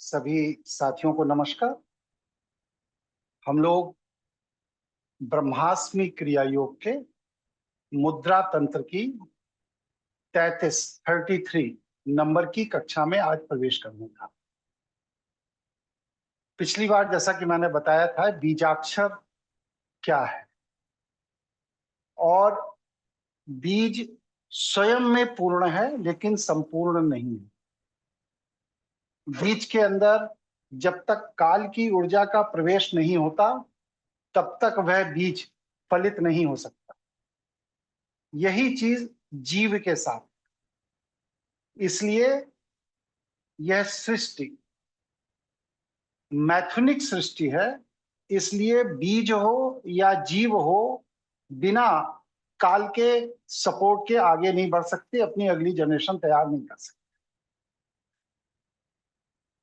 सभी साथियों को नमस्कार। हम लोग ब्रह्मास्मि क्रिया योग के मुद्रा तंत्र की 33 नंबर की कक्षा में आज प्रवेश करने का। पिछली बार जैसा कि मैंने बताया था, बीजाक्षर क्या है और बीज स्वयं में पूर्ण है लेकिन संपूर्ण नहीं है। बीज के अंदर जब तक काल की ऊर्जा का प्रवेश नहीं होता तब तक वह बीज फलित नहीं हो सकता। यही चीज जीव के साथ, इसलिए यह सृष्टि मैथुनिक सृष्टि है। इसलिए बीज हो या जीव हो, बिना काल के सपोर्ट के आगे नहीं बढ़ सकते, अपनी अगली जनरेशन तैयार नहीं कर सकते।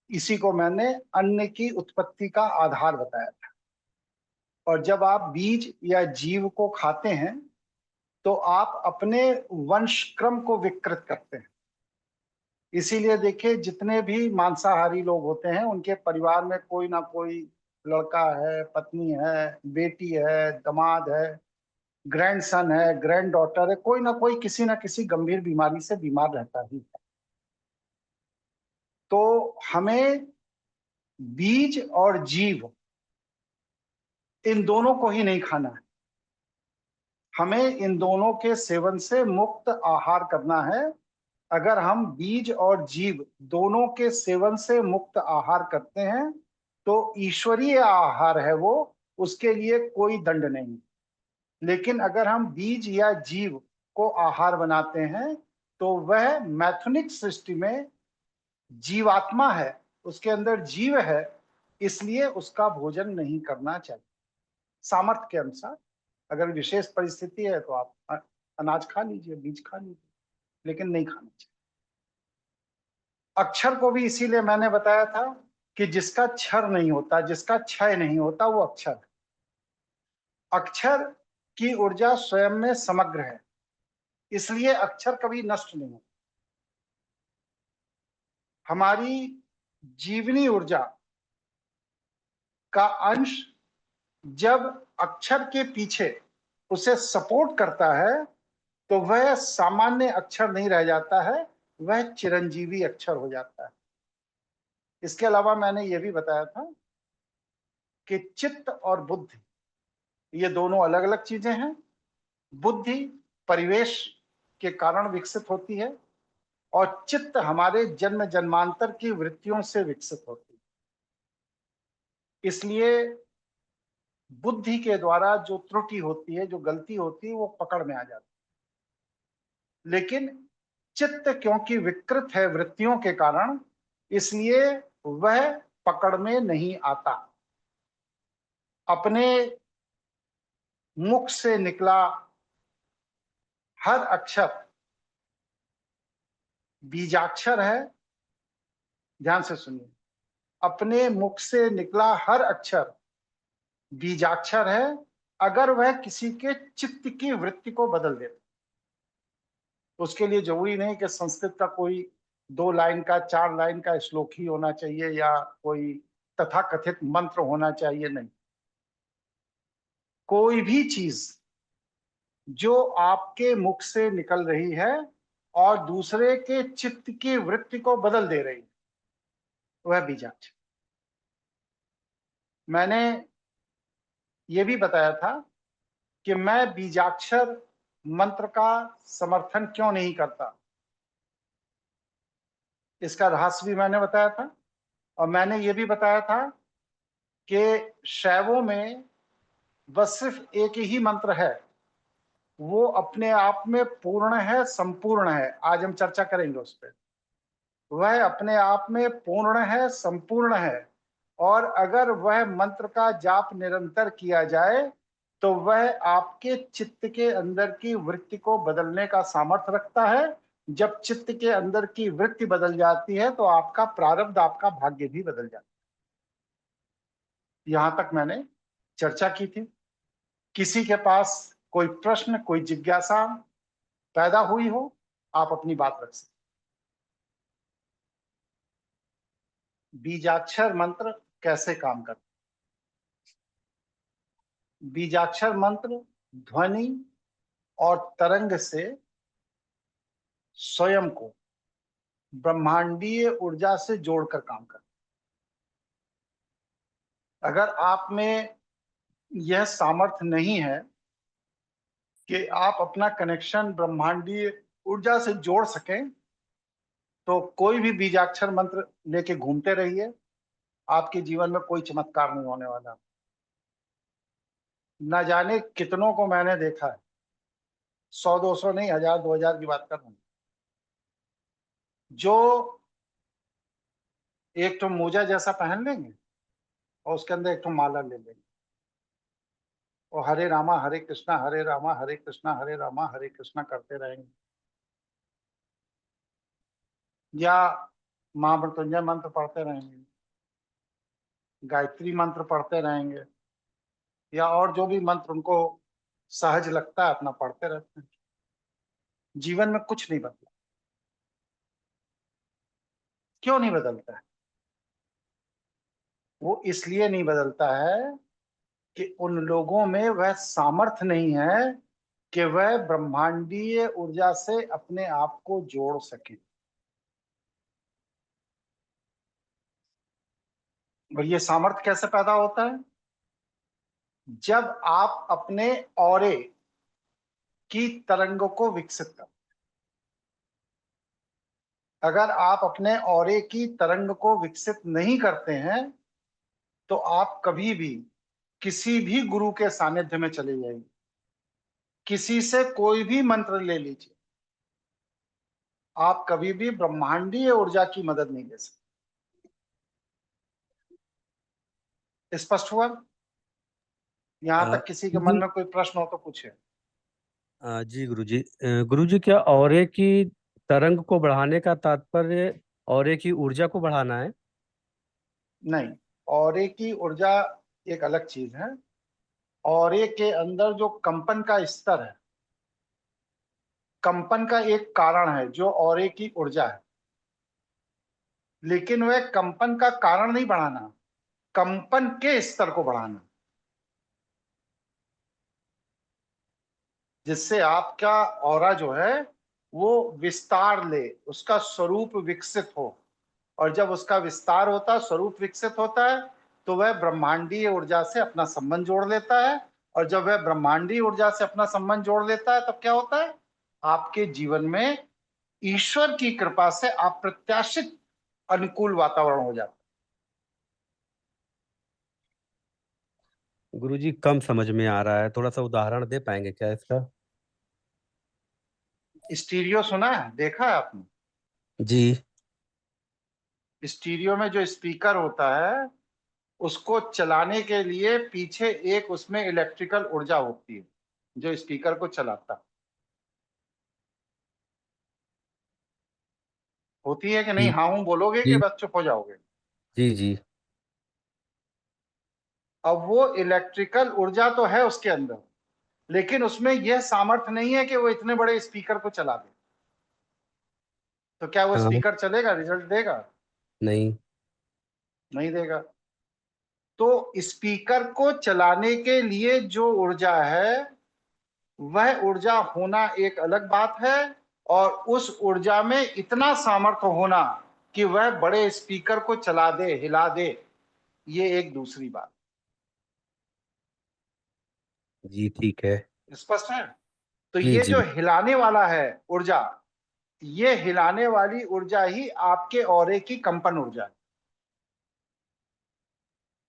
इसी को मैंने अन्न की उत्पत्ति का आधार बताया था। और जब आप बीज या जीव को खाते हैं तो आप अपने वंश क्रम को विकृत करते हैं। इसीलिए देखिए, जितने भी मांसाहारी लोग होते हैं उनके परिवार में कोई ना कोई लड़का है, पत्नी है, बेटी है, दामाद है, ग्रैंडसन है, ग्रैंड डॉटर है, कोई ना कोई किसी ना किसी गंभीर बीमारी से बीमार रहता ही है। तो हमें बीज और जीव इन दोनों को ही नहीं खाना है। हमें इन दोनों के सेवन से मुक्त आहार करना है। अगर हम बीज और जीव दोनों के सेवन से मुक्त आहार करते हैं तो ईश्वरीय आहार है वो, उसके लिए कोई दंड नहीं। लेकिन अगर हम बीज या जीव को आहार बनाते हैं तो वह मैथुनिक सृष्टि में जीवात्मा है, उसके अंदर जीव है, इसलिए उसका भोजन नहीं करना चाहिए। सामर्थ्य के अनुसार अगर विशेष परिस्थिति है तो आप अनाज खा लीजिए, बीज खा लीजिए, लेकिन नहीं खाना चाहिए। अक्षर को भी इसीलिए मैंने बताया था कि जिसका क्षर नहीं होता, जिसका क्षय नहीं होता, वो अक्षर है। अक्षर की ऊर्जा स्वयं में समग्र है, इसलिए अक्षर कभी नष्ट नहीं होता। हमारी जीवनी ऊर्जा का अंश जब अक्षर के पीछे उसे सपोर्ट करता है तो वह सामान्य अक्षर नहीं रह जाता है, वह चिरंजीवी अक्षर हो जाता है। इसके अलावा मैंने यह भी बताया था कि चित्त और बुद्धि ये दोनों अलग अलग चीजें हैं। बुद्धि परिवेश के कारण विकसित होती है और चित्त हमारे जन्म जन्मांतर की वृत्तियों से विकसित होती है। इसलिए बुद्धि के द्वारा जो त्रुटि होती है, जो गलती होती है, वो पकड़ में आ जाती है। लेकिन चित्त क्योंकि विकृत है वृत्तियों के कारण, इसलिए वह पकड़ में नहीं आता। अपने मुख से निकला हर अक्षर बीजाक्षर है। ध्यान से सुनिए, अपने मुख से निकला हर अक्षर बीजाक्षर है अगर वह किसी के चित्त की वृत्ति को बदल देता। उसके लिए जरूरी नहीं कि संस्कृत का कोई 2 लाइन का 4 लाइन का श्लोक ही होना चाहिए या कोई तथाकथित मंत्र होना चाहिए, नहीं। कोई भी चीज जो आपके मुख से निकल रही है और दूसरे के चित्त की वृत्ति को बदल दे रही है, वह बीजाक्षर। मैंने ये भी बताया था कि मैं बीजाक्षर मंत्र का समर्थन क्यों नहीं करता। इसका रहस्य भी मैंने बताया था। और मैंने ये भी बताया था कि शैवों में बस सिर्फ एक ही मंत्र है, वो अपने आप में पूर्ण है, संपूर्ण है। आज हम चर्चा करेंगे उस पर। वह अपने आप में पूर्ण है, संपूर्ण है, और अगर वह मंत्र का जाप निरंतर किया जाए तो वह आपके चित्त के अंदर की वृत्ति को बदलने का सामर्थ्य रखता है। जब चित्त के अंदर की वृत्ति बदल जाती है तो आपका प्रारब्ध, आपका भाग्य भी बदल जाता है। यहां तक मैंने चर्चा की थी। किसी के पास कोई प्रश्न, कोई जिज्ञासा पैदा हुई हो, आप अपनी बात रख सकते। बीजाक्षर मंत्र कैसे काम करता है? बीजाक्षर मंत्र ध्वनि और तरंग से स्वयं को ब्रह्मांडीय ऊर्जा से जोड़कर काम करता है। अगर आप में यह सामर्थ्य नहीं है कि आप अपना कनेक्शन ब्रह्मांडीय ऊर्जा से जोड़ सकें, तो कोई भी बीजाक्षर मंत्र लेके घूमते रहिए, आपके जीवन में कोई चमत्कार नहीं होने वाला। न जाने कितनों को मैंने देखा है, 100-200 नहीं, 1000-2000 की बात कर रहा हूं, जो एक तो मोजा जैसा पहन लेंगे और उसके अंदर एक तो माला ले लेंगे और हरे रामा हरे कृष्णा हरे रामा हरे कृष्णा हरे रामा हरे कृष्णा करते रहेंगे, या महामृत्युंजय मंत्र पढ़ते रहेंगे, गायत्री मंत्र पढ़ते रहेंगे, या और जो भी मंत्र उनको सहज लगता है अपना पढ़ते रहते हैं। जीवन में कुछ नहीं बदला। क्यों नहीं बदलता है? वो इसलिए नहीं बदलता है कि उन लोगों में वह सामर्थ्य नहीं है कि वह ब्रह्मांडीय ऊर्जा से अपने आप को जोड़ सके। और ये सामर्थ्य कैसे पैदा होता है? जब आप अपने ऑरे की तरंगों को विकसित कर, अगर आप अपने ऑरे की तरंग को विकसित नहीं करते हैं तो आप कभी भी किसी भी गुरु के सानिध्य में चले जाइए, किसी से कोई भी मंत्र ले लीजिए, आप कभी भी ब्रह्मांडीय ऊर्जा की मदद नहीं ले सकते। स्पष्ट हुआ? यहां तक किसी के मन जी में कोई प्रश्न हो तो पूछे। जी गुरुजी। गुरुजी, क्या ऑरे की तरंग को बढ़ाने का तात्पर्य ऑरे की ऊर्जा को बढ़ाना है? नहीं, ऑरे की ऊर्जा एक अलग चीज है। ऑरे के अंदर जो कंपन का स्तर है, कंपन का एक कारण है जो ऑरे की ऊर्जा है, लेकिन वह कंपन का कारण नहीं बढ़ाना, कंपन के स्तर को बढ़ाना, जिससे आपका ऑरा जो है वो विस्तार ले, उसका स्वरूप विकसित हो। और जब उसका विस्तार होता है, स्वरूप विकसित होता है, तो वह ब्रह्मांडीय ऊर्जा से अपना संबंध जोड़ लेता है। और जब वह ब्रह्मांडीय ऊर्जा से अपना संबंध जोड़ लेता है, तब क्या होता है? आपके जीवन में ईश्वर की कृपा से अप्रत्याशित अनुकूल वातावरण हो जाता गुरुजी, कम समझ में आ रहा है, थोड़ा सा उदाहरण दे पाएंगे क्या इसका? है। स्टीरियो सुना है, देखा है आपने? जी स्टीरियो में जो स्पीकर होता है, उसको चलाने के लिए पीछे एक उसमें इलेक्ट्रिकल ऊर्जा होती है जो स्पीकर को चलाता है। होती है कि नहीं? जी हाँ हूं बोलोगे कि जी बस चुप हो जाओगे? जी जी। अब वो इलेक्ट्रिकल ऊर्जा तो है उसके अंदर, लेकिन उसमें यह सामर्थ्य नहीं है कि वो इतने बड़े स्पीकर को चला दे। तो क्या वो हाँ। स्पीकर चलेगा, रिजल्ट देगा? नहीं। नहीं देगा। तो स्पीकर को चलाने के लिए जो ऊर्जा है, वह ऊर्जा होना एक अलग बात है, और उस ऊर्जा में इतना सामर्थ्य होना कि वह बड़े स्पीकर को चला दे, हिला दे, ये एक दूसरी बात। जी ठीक है। स्पष्ट है? तो जी ये जी। जो हिलाने वाला है ऊर्जा, ये हिलाने वाली ऊर्जा ही आपके ऑरे की कंपन ऊर्जा है।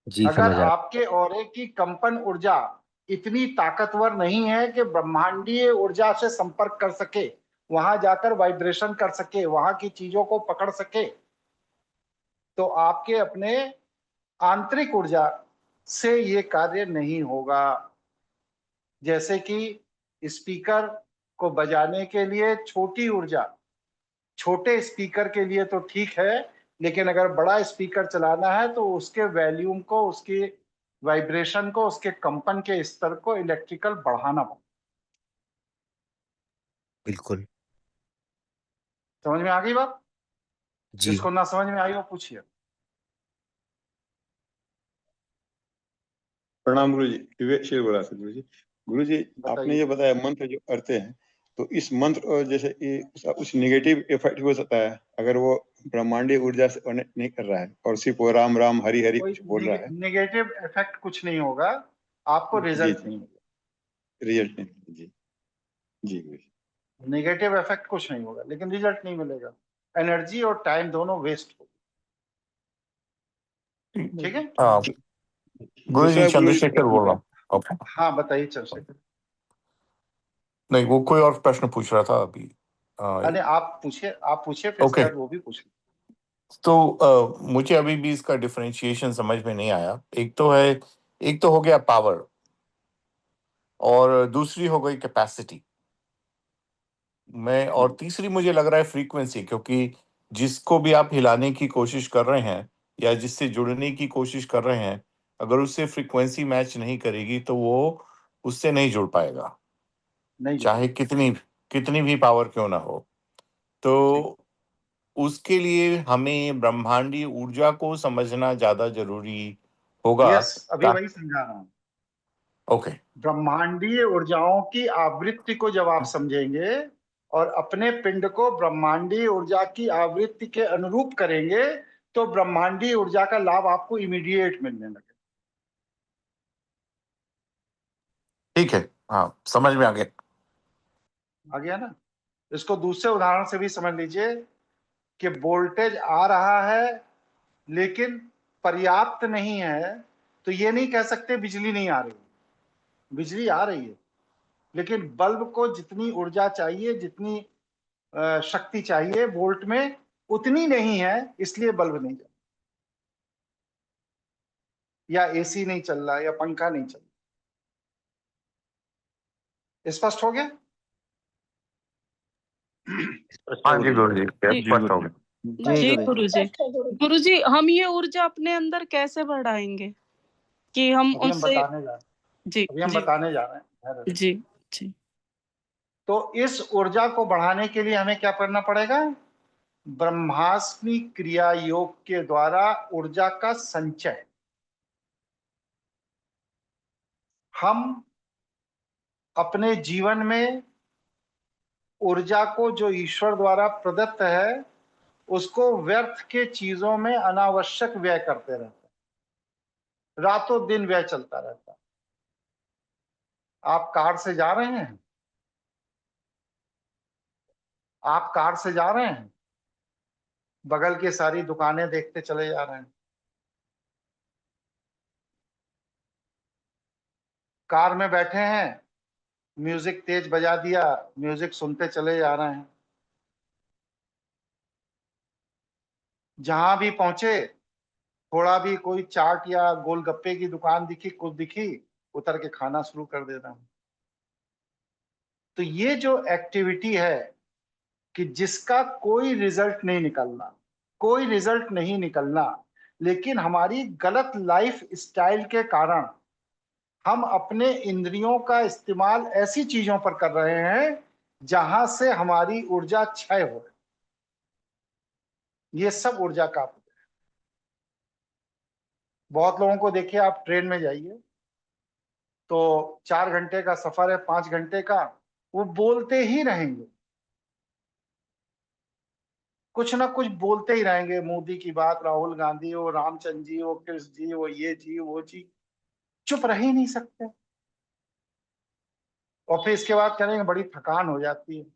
जी अगर समझ आ। आपके ऑरे की कंपन ऊर्जा इतनी ताकतवर नहीं है कि ब्रह्मांडीय ऊर्जा से संपर्क कर सके, वहां जाकर वाइब्रेशन कर सके, वहां की चीजों को पकड़ सके, तो आपके अपने आंतरिक ऊर्जा से ये कार्य नहीं होगा। जैसे कि स्पीकर को बजाने के लिए छोटी ऊर्जा, छोटे स्पीकर के लिए तो ठीक है, लेकिन अगर बड़ा स्पीकर चलाना है तो उसके वॉल्यूम को, उसके वाइब्रेशन को, उसके कंपन के स्तर को इलेक्ट्रिकल बढ़ाना पड़ता। बिल्कुल। समझ में आ गई बात? जी। जिसको ना समझ में आई वो पूछिए। प्रणाम गुरु जी। विवेकशील बोला था गुरु जी। गुरु जी, आपने बताइए। ये बताया मंत्र जो करते हैं, तो इस मंत्र जैसे उस नेगेटिव इफेक्ट हो सकता है अगर वो ब्रह्मांडीय ऊर्जा से कनेक्ट नहीं कर रहा है और सिर्फ वो राम राम हरि हरि कोई कुछ बोल रहा है। नेगेटिव इफेक्ट कुछ नहीं होगा, आपको जी रिजल्ट जी, नहीं मिलेगा। रिजल्ट नहीं। जी जी गुरु जी। नेगेटिव इफेक्ट कुछ नहीं होगा, लेकिन रिजल्ट नहीं मिलेगा। एनर्जी और टाइम दोनों वेस्ट होगा। ठीक है। हाँ गुरु जी, दूसरा गुरु जी, चंद्रशेखर बोल रहा हूँ। ओके, हाँ बताइए चंद्रशेखर। नहीं वो कोई और प्रश्न पूछ रहा था अभी। अरे आप पूछिए, फिर इसके ओके, बाद वो भी पूछ लें। तो मुझे अभी भी इसका डिफरेंशिएशन समझ में नहीं आया। एक तो हो गया पावर और दूसरी हो गई कैपेसिटी में, और तीसरी मुझे लग रहा है फ्रीक्वेंसी, क्योंकि जिसको भी आप हिलाने की कोशिश कर रहे हैं या जिससे जुड़ने की कोशिश कर रहे हैं, अगर उससे फ्रीक्वेंसी मैच नहीं करेगी तो वो उससे नहीं जुड़ पाएगा, नहीं चाहे जुड़ेगा। कितनी कितनी भी पावर क्यों ना हो। तो ठीक। उसके लिए हमें ब्रह्मांडीय ऊर्जा को समझना ज्यादा जरूरी होगा। यस, अभी ता- वही समझा रहा हूँ। ओके, ब्रह्मांडीय ऊर्जाओं की आवृत्ति को जब आप समझेंगे और अपने पिंड को ब्रह्मांडीय ऊर्जा की आवृत्ति के अनुरूप करेंगे, तो ब्रह्मांडीय ऊर्जा का लाभ आपको इमीडिएट मिलने लगेगा। ठीक है, हाँ समझ में आ गया। आ गया ना। इसको दूसरे उदाहरण से भी समझ लीजिए कि वोल्टेज आ रहा है लेकिन पर्याप्त नहीं है, तो ये नहीं कह सकते बिजली नहीं आ रही। बिजली आ रही है, लेकिन बल्ब को जितनी ऊर्जा चाहिए, जितनी शक्ति चाहिए वोल्ट में, उतनी नहीं है, इसलिए बल्ब नहीं चल, या एसी नहीं चल रहा, या पंखा नहीं चल रहा। स्पष्ट हो गया? हाँ जी गुरु जी, जी स्पष्ट हो गया। जी गुरु जी, हम ये ऊर्जा अपने अंदर कैसे बढ़ाएंगे कि हम अभी हम उससे बताने जा रहे हैं। जी अभी हम जी बताने जा रहे हैं। जी जी तो इस ऊर्जा को बढ़ाने के लिए हमें क्या करना पड़ेगा? ब्रह्मास्मि क्रिया योग के द्वारा ऊर्जा का संचय। हम अपने जीवन में ऊर्जा को जो ईश्वर द्वारा प्रदत्त है, उसको व्यर्थ के चीजों में अनावश्यक व्यय करते रहते हैं। रातों दिन व्यय चलता रहता है। आप कार से जा रहे हैं, बगल की सारी दुकानें देखते चले जा रहे हैं। कार में बैठे हैं, म्यूजिक तेज बजा दिया, म्यूजिक सुनते चले जा रहे हैं। जहां भी पहुंचे, थोड़ा भी कोई चाट या गोलगप्पे की दुकान दिखी, कुछ दिखी, उतर के खाना शुरू कर देता हूं। तो ये जो एक्टिविटी है कि जिसका कोई रिजल्ट नहीं निकलना, लेकिन हमारी गलत लाइफ स्टाइल के कारण हम अपने इंद्रियों का इस्तेमाल ऐसी चीजों पर कर रहे हैं जहां से हमारी ऊर्जा क्षय हो। ये सब ऊर्जा का अपव्यय है। बहुत लोगों को देखिए, आप ट्रेन में जाइए तो 4 घंटे का सफर है, 5 घंटे का, वो बोलते ही रहेंगे, कुछ ना कुछ बोलते ही रहेंगे। मोदी की बात, राहुल गांधी, वो रामचंद्र जी, वो कृष्ण जी, वो ये जी, वो जी, चुप रह ही नहीं सकते। और फिर इसके बाद कहेंगे बड़ी थकान हो जाती है।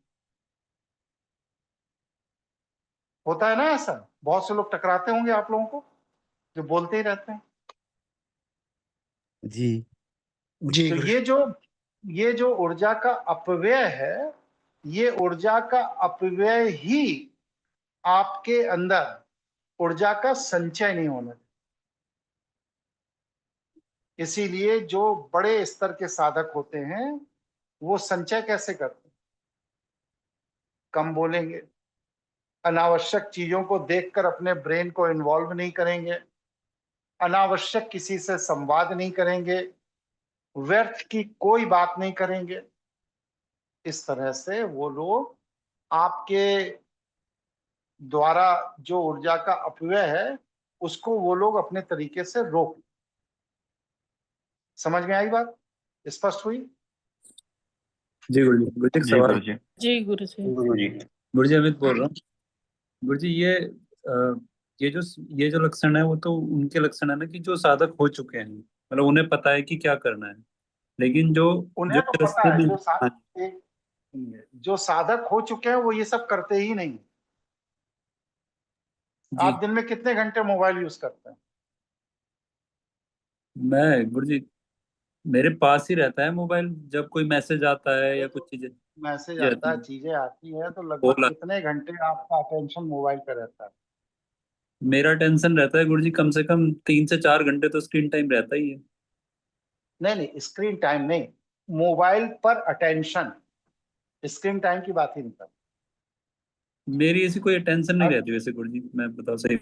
होता है ना ऐसा? बहुत से लोग टकराते होंगे आप लोगों को जो बोलते ही रहते हैं। जी तो ये जो ऊर्जा का अपव्यय है, ये ऊर्जा का अपव्यय ही आपके अंदर ऊर्जा का संचय नहीं होना। इसीलिए जो बड़े स्तर के साधक होते हैं, वो संचय कैसे करते हैं? कम बोलेंगे, अनावश्यक चीजों को देखकर अपने ब्रेन को इन्वॉल्व नहीं करेंगे, अनावश्यक किसी से संवाद नहीं करेंगे, व्यर्थ की कोई बात नहीं करेंगे। इस तरह से वो लोग आपके द्वारा जो ऊर्जा का अपव्यय है, उसको वो लोग अपने तरीके से रोक। समझ में आई बात? स्पष्ट हुई? जी गुरु जी, गुरु जी एक जी सवाल। गुरुजी। जी गुरुजी। गुरुजी। गुरु जी अमित बोल रहा हूँ। गुरु जी ये जो लक्षण है वो तो उनके लक्षण है ना कि जो साधक हो चुके हैं, मतलब उन्हें पता है कि क्या करना है, लेकिन जो उन्हें तो पता रास्ते है, में जो साधक हो चुके हैं वो ये सब करते ही नहीं। जी आप दिन में कितने घंटे मोबाइल यूज करते हैं? मैं गुरु जी मेरे पास ही रहता है मोबाइल, जब कोई मैसेज आता है या कुछ चीजें मैसेज आती आता है, हैं, चीजें आती हैं, तो लगभग कॉल कितने घंटे आपका अटेंशन मोबाइल पे रहता है? मेरा टेंशन रहता है गुरु जी कम से कम 3 से 4 घंटे तो स्क्रीन टाइम रहता ही है। नहीं, स्क्रीन टाइम नहीं, मोबाइल पर अटेंशन, स्क्रीन टाइम की बात ही नहीं करता। मेरी ऐसी कोई टेंशन नहीं अब रहती वैसे गुरु जी, मैं बताऊं सही।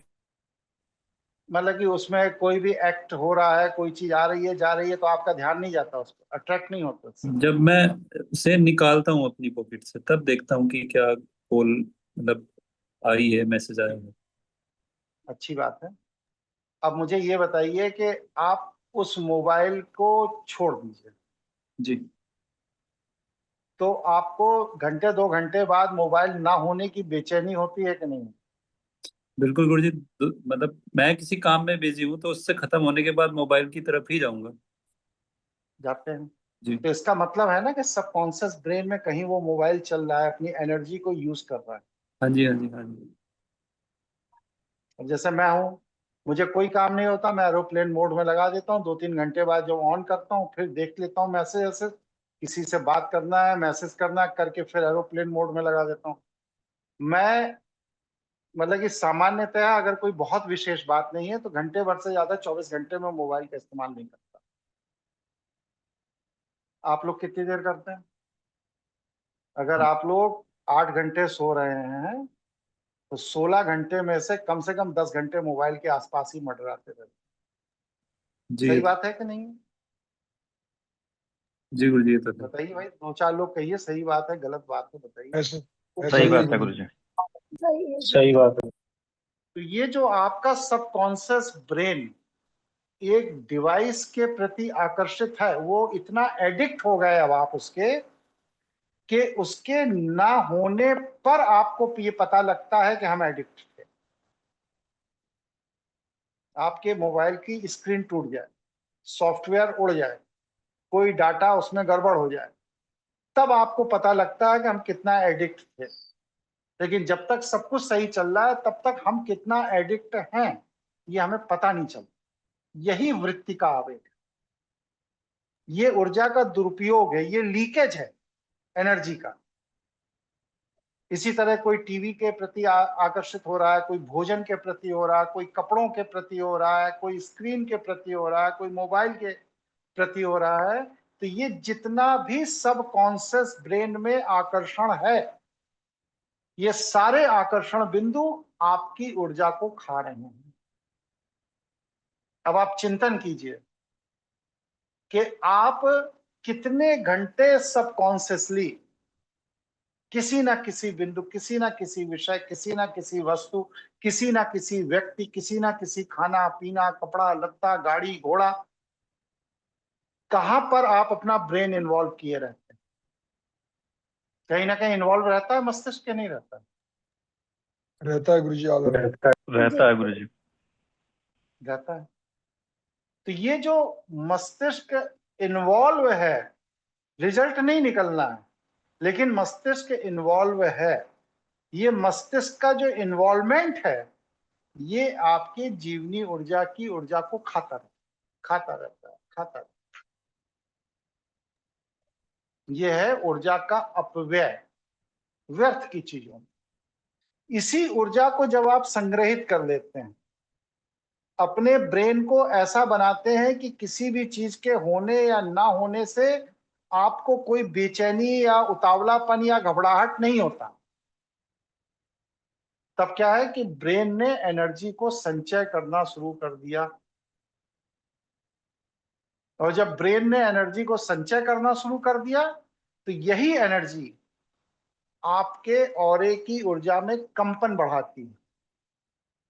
मतलब कि उसमें कोई भी एक्ट हो रहा है, कोई चीज आ रही है जा रही है, तो आपका ध्यान नहीं जाता उस पर, अट्रैक्ट नहीं होता उससे। जब मैं उसे निकालता हूँ अपनी पॉकेट से तब देखता हूँ कि क्या कॉल मतलब आई है, मैसेज आया है। अच्छी बात है। अब मुझे ये बताइए कि आप उस मोबाइल को छोड़ दीजिए, जी तो आपको घंटे 2 घंटे बाद मोबाइल ना होने की बेचैनी होती है कि नहीं? बिल्कुल गुरु जी, मतलब मैं किसी काम में बिजी हूँ तो उससे खत्म होने के बाद मोबाइल की तरफ ही जाऊंगा। जाते हैं। जी तो इसका मतलब है ना कि सबकॉन्शियस ब्रेन में कहीं वो मोबाइल चल रहा है, अपनी एनर्जी को यूज कर रहा है। हाँ जी हाँ जी हाँ जी। अब जैसे मैं हूँ, मुझे कोई काम नहीं होता, मैं एरोप्लेन मोड में लगा देता हूँ, 2-3 घंटे बाद जब ऑन करता हूँ फिर देख लेता हूँ मैसेज वैसेज, किसी से बात करना है, मैसेज करना है, करके फिर एरोप्लेन मोड में लगा देता हूँ। मैं मतलब कि सामान्यतः अगर कोई बहुत विशेष बात नहीं है तो घंटे भर से ज्यादा 24 घंटे में मोबाइल का इस्तेमाल नहीं करता। आप लोग कितनी देर करते हैं? अगर आप लोग 8 घंटे सो रहे हैं तो 16 घंटे में से कम 10 घंटे मोबाइल के आसपास ही मंडराते रहते हैं। जी सही बात है कि नहीं? जी गुरु जी ये तो है। बताइए भाई, 2-4 लोग कहिए सही बात है, गलत बात है बताइए। सही बात है गुरुजी। सही बात है। तो ये जो आपका सबकॉन्शियस ब्रेन एक डिवाइस के प्रति आकर्षित है, वो इतना एडिक्ट हो गए अब आप उसके, कि उसके ना होने पर आपको ये पता लगता है कि हम एडिक्ट थे। आपके मोबाइल की स्क्रीन टूट जाए, सॉफ्टवेयर उड़ जाए, कोई डाटा उसमें गड़बड़ हो जाए, तब आपको पता लगता है कि हम कितना एडिक्ट थे। लेकिन जब तक सब कुछ सही चल रहा है तब तक हम कितना एडिक्ट हैं ये हमें पता नहीं चलता। यही वृत्ति का आवेग है, ये ऊर्जा का दुरुपयोग है, ये लीकेज है एनर्जी का। इसी तरह कोई टीवी के प्रति आकर्षित हो रहा है, कोई भोजन के प्रति हो रहा है, कोई कपड़ों के प्रति हो रहा है, कोई स्क्रीन के प्रति हो रहा है, कोई मोबाइल के प्रति हो रहा है, तो ये जितना भी सबकॉन्शियस ब्रेन में आकर्षण है, ये सारे आकर्षण बिंदु आपकी ऊर्जा को खा रहे हैं। अब आप चिंतन कीजिए कि आप कितने घंटे सबकॉन्शियसली किसी ना किसी बिंदु, किसी ना किसी विषय, किसी ना किसी वस्तु, किसी ना किसी व्यक्ति, किसी ना किसी खाना पीना, कपड़ा लत्ता, गाड़ी घोड़ा, कहां पर आप अपना ब्रेन इन्वॉल्व किए रहते हैं? कहीं ना कहीं इन्वॉल्व रहता है मस्तिष्क के, नहीं रहता? रहता है गुरुजी आदर। रहता है गुरुजी। रहता है। तो ये जो मस्तिष्क इन्वॉल्व है, रिजल्ट नहीं निकलना है, लेकिन मस्तिष्क इन्वॉल्व है, ये मस्तिष्क का जो इन्वॉल्वमेंट है ये आपके जीवनी ऊर्जा की ऊर्जा को खाता रहता है, खाता रहता है। ये है ऊर्जा का अपव्यय, व्यर्थ की चीजों में। इसी ऊर्जा को जब आप संग्रहित कर लेते हैं, अपने ब्रेन को ऐसा बनाते हैं कि किसी भी चीज के होने या ना होने से आपको कोई बेचैनी या उतावलापन या घबराहट नहीं होता, तब क्या है कि ब्रेन ने एनर्जी को संचय करना शुरू कर दिया। और जब ब्रेन ने एनर्जी को संचय करना शुरू कर दिया तो यही एनर्जी आपके ऑरे की ऊर्जा में कंपन बढ़ाती है।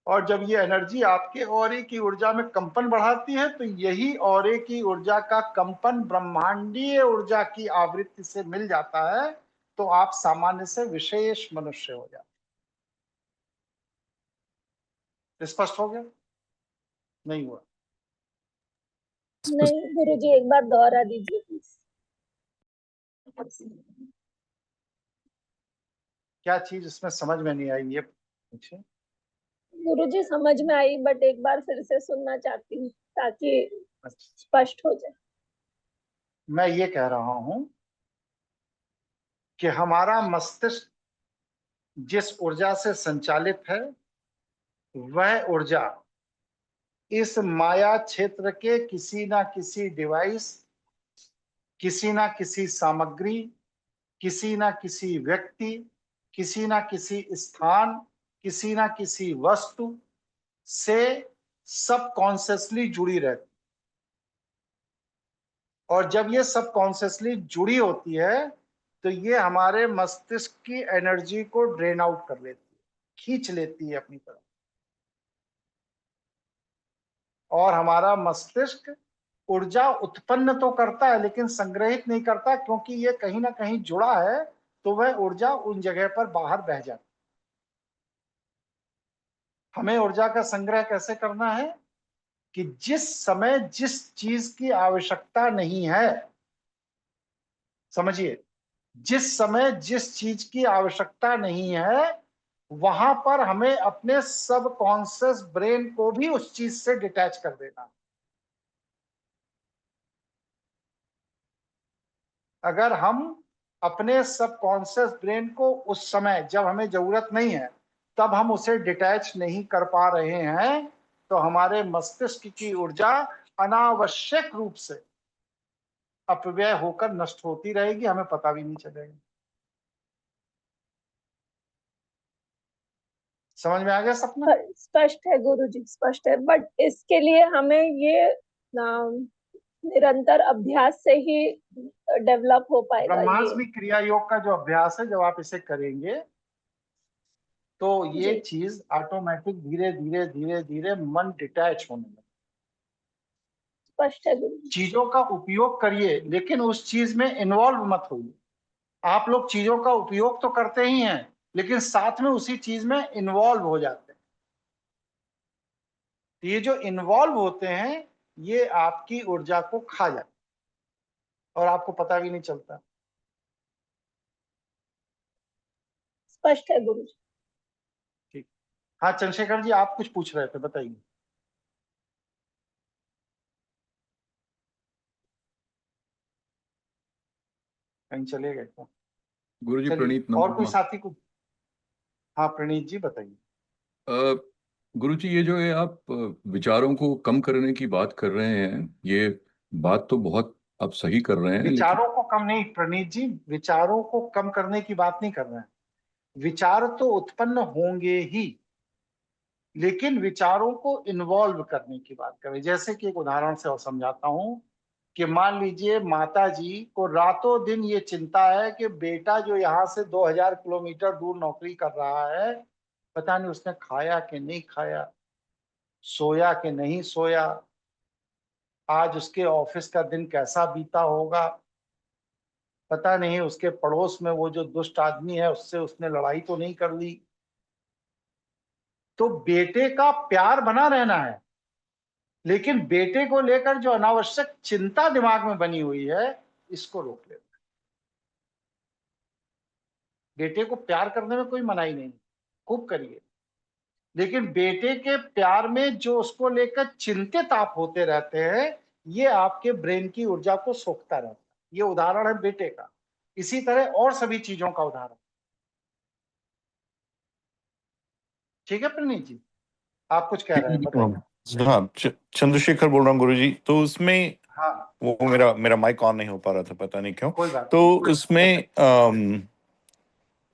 और जब ये एनर्जी आपके ऑरे की ऊर्जा में कंपन बढ़ाती है तो यही ऑरे की ऊर्जा का कंपन ब्रह्मांडीय ऊर्जा की आवृत्ति से मिल जाता है, तो आप सामान्य से विशेष मनुष्य हो जाते। स्पष्ट हो गया? नहीं हुआ? नहीं गुरुजी, एक बार दोहरा दीजिए प्लीज। क्या चीज इसमें समझ में नहीं आई ये पूछे? गुरुजी समझ में आई, बट एक बार फिर से सुनना चाहती हूँ ताकि अच्छा, स्पष्ट हो जाए। मैं ये कह रहा हूं कि हमारा मस्तिष्क जिस ऊर्जा से संचालित है वह ऊर्जा इस माया क्षेत्र के किसी ना किसी डिवाइस, किसी ना किसी सामग्री, किसी ना किसी व्यक्ति, किसी ना किसी स्थान, किसी ना किसी वस्तु से सबकॉन्शियसली जुड़ी रहती, और जब ये सबकॉन्शियसली जुड़ी होती है तो ये हमारे मस्तिष्क की एनर्जी को ड्रेन आउट कर लेती है, खींच लेती है अपनी तरफ। और हमारा मस्तिष्क ऊर्जा उत्पन्न तो करता है लेकिन संग्रहित नहीं करता, क्योंकि ये कहीं ना कहीं जुड़ा है, तो वह ऊर्जा उन जगह पर बाहर बह जाती। हमें ऊर्जा का संग्रह कैसे करना है कि जिस समय जिस चीज की आवश्यकता नहीं है, समझिए, जिस समय जिस चीज की आवश्यकता नहीं है वहां पर हमें अपने सबकॉन्शियस ब्रेन को भी उस चीज से डिटैच कर देना। अगर हम अपने सबकॉन्शियस ब्रेन को उस समय जब हमें जरूरत नहीं है तब हम उसे डिटैच नहीं कर पा रहे हैं, तो हमारे मस्तिष्क की ऊर्जा अनावश्यक रूप से अपव्यय होकर नष्ट होती रहेगी, हमें पता भी नहीं चलेगा। समझ में आ गया सपना? स्पष्ट है गुरुजी, स्पष्ट है, बट इसके लिए हमें ये निरंतर अभ्यास से ही डेवलप हो पाएगा ब्रह्मांड ये। में क्रिया योग का जो अभ्यास है, जब आप इसे करेंगे तो ये जी। चीज ऑटोमेटिक धीरे धीरे धीरे धीरे मन डिटैच होने लगे। स्पष्ट है गुरुजी। चीजों का उपयोग करिए लेकिन उस चीज में इन्वॉल्व मत होइए। आप लोग चीजों का उपयोग तो करते ही हैं लेकिन साथ में उसी चीज में इन्वॉल्व हो जाते हैं। तो ये जो इन्वॉल्व होते हैं ये आपकी ऊर्जा को खा जाते हैं और आपको पता भी नहीं चलता। स्पष्ट है गुरुजी। ठीक। हाँ चंद्रशेखर जी, आप कुछ पूछ रहे थे, बताइए। कहीं चले गए क्या? गुरुजी चलिए, प्रणीत और कोई नमो। साथी को? हाँ प्रणीत जी बताइए। गुरुजी ये जो है आप विचारों को कम करने की बात कर रहे हैं, ये बात तो बहुत आप सही कर रहे हैं, लेकिन विचारों को कम नहीं प्रणीत जी, विचारों को कम करने की बात नहीं कर रहे हैं। विचार तो उत्पन्न होंगे ही, लेकिन विचारों को इन्वॉल्व करने की बात करें। जैसे कि एक उदाहरण से और समझाता हूं कि मान लीजिए माता जी को रातों दिन ये चिंता है कि बेटा जो यहाँ से 2000 किलोमीटर दूर नौकरी कर रहा है, पता नहीं उसने खाया कि नहीं खाया, सोया कि नहीं सोया, आज उसके ऑफिस का दिन कैसा बीता होगा, पता नहीं उसके पड़ोस में वो जो दुष्ट आदमी है उससे उसने लड़ाई तो नहीं कर ली। तो बेटे का प्यार बना रहना है, लेकिन बेटे को लेकर जो अनावश्यक चिंता दिमाग में बनी हुई है, इसको रोक लेना। बेटे को प्यार करने में कोई मनाही नहीं, खूब करिए, लेकिन बेटे के प्यार में जो उसको लेकर चिंतित आप होते रहते हैं, ये आपके ब्रेन की ऊर्जा को सोखता रहता है। ये उदाहरण है बेटे का। इसी तरह और सभी चीजों का उदाहरण। ठीक है प्रणीत जी, आप कुछ कह रहे हैं, बताइए। हाँ, चंद्रशेखर बोल रहा हूँ गुरुजी। तो उसमें हाँ वो मेरा माइक ऑन नहीं हो पा रहा था, पता नहीं क्यों। कोई बात तो नहीं। उसमें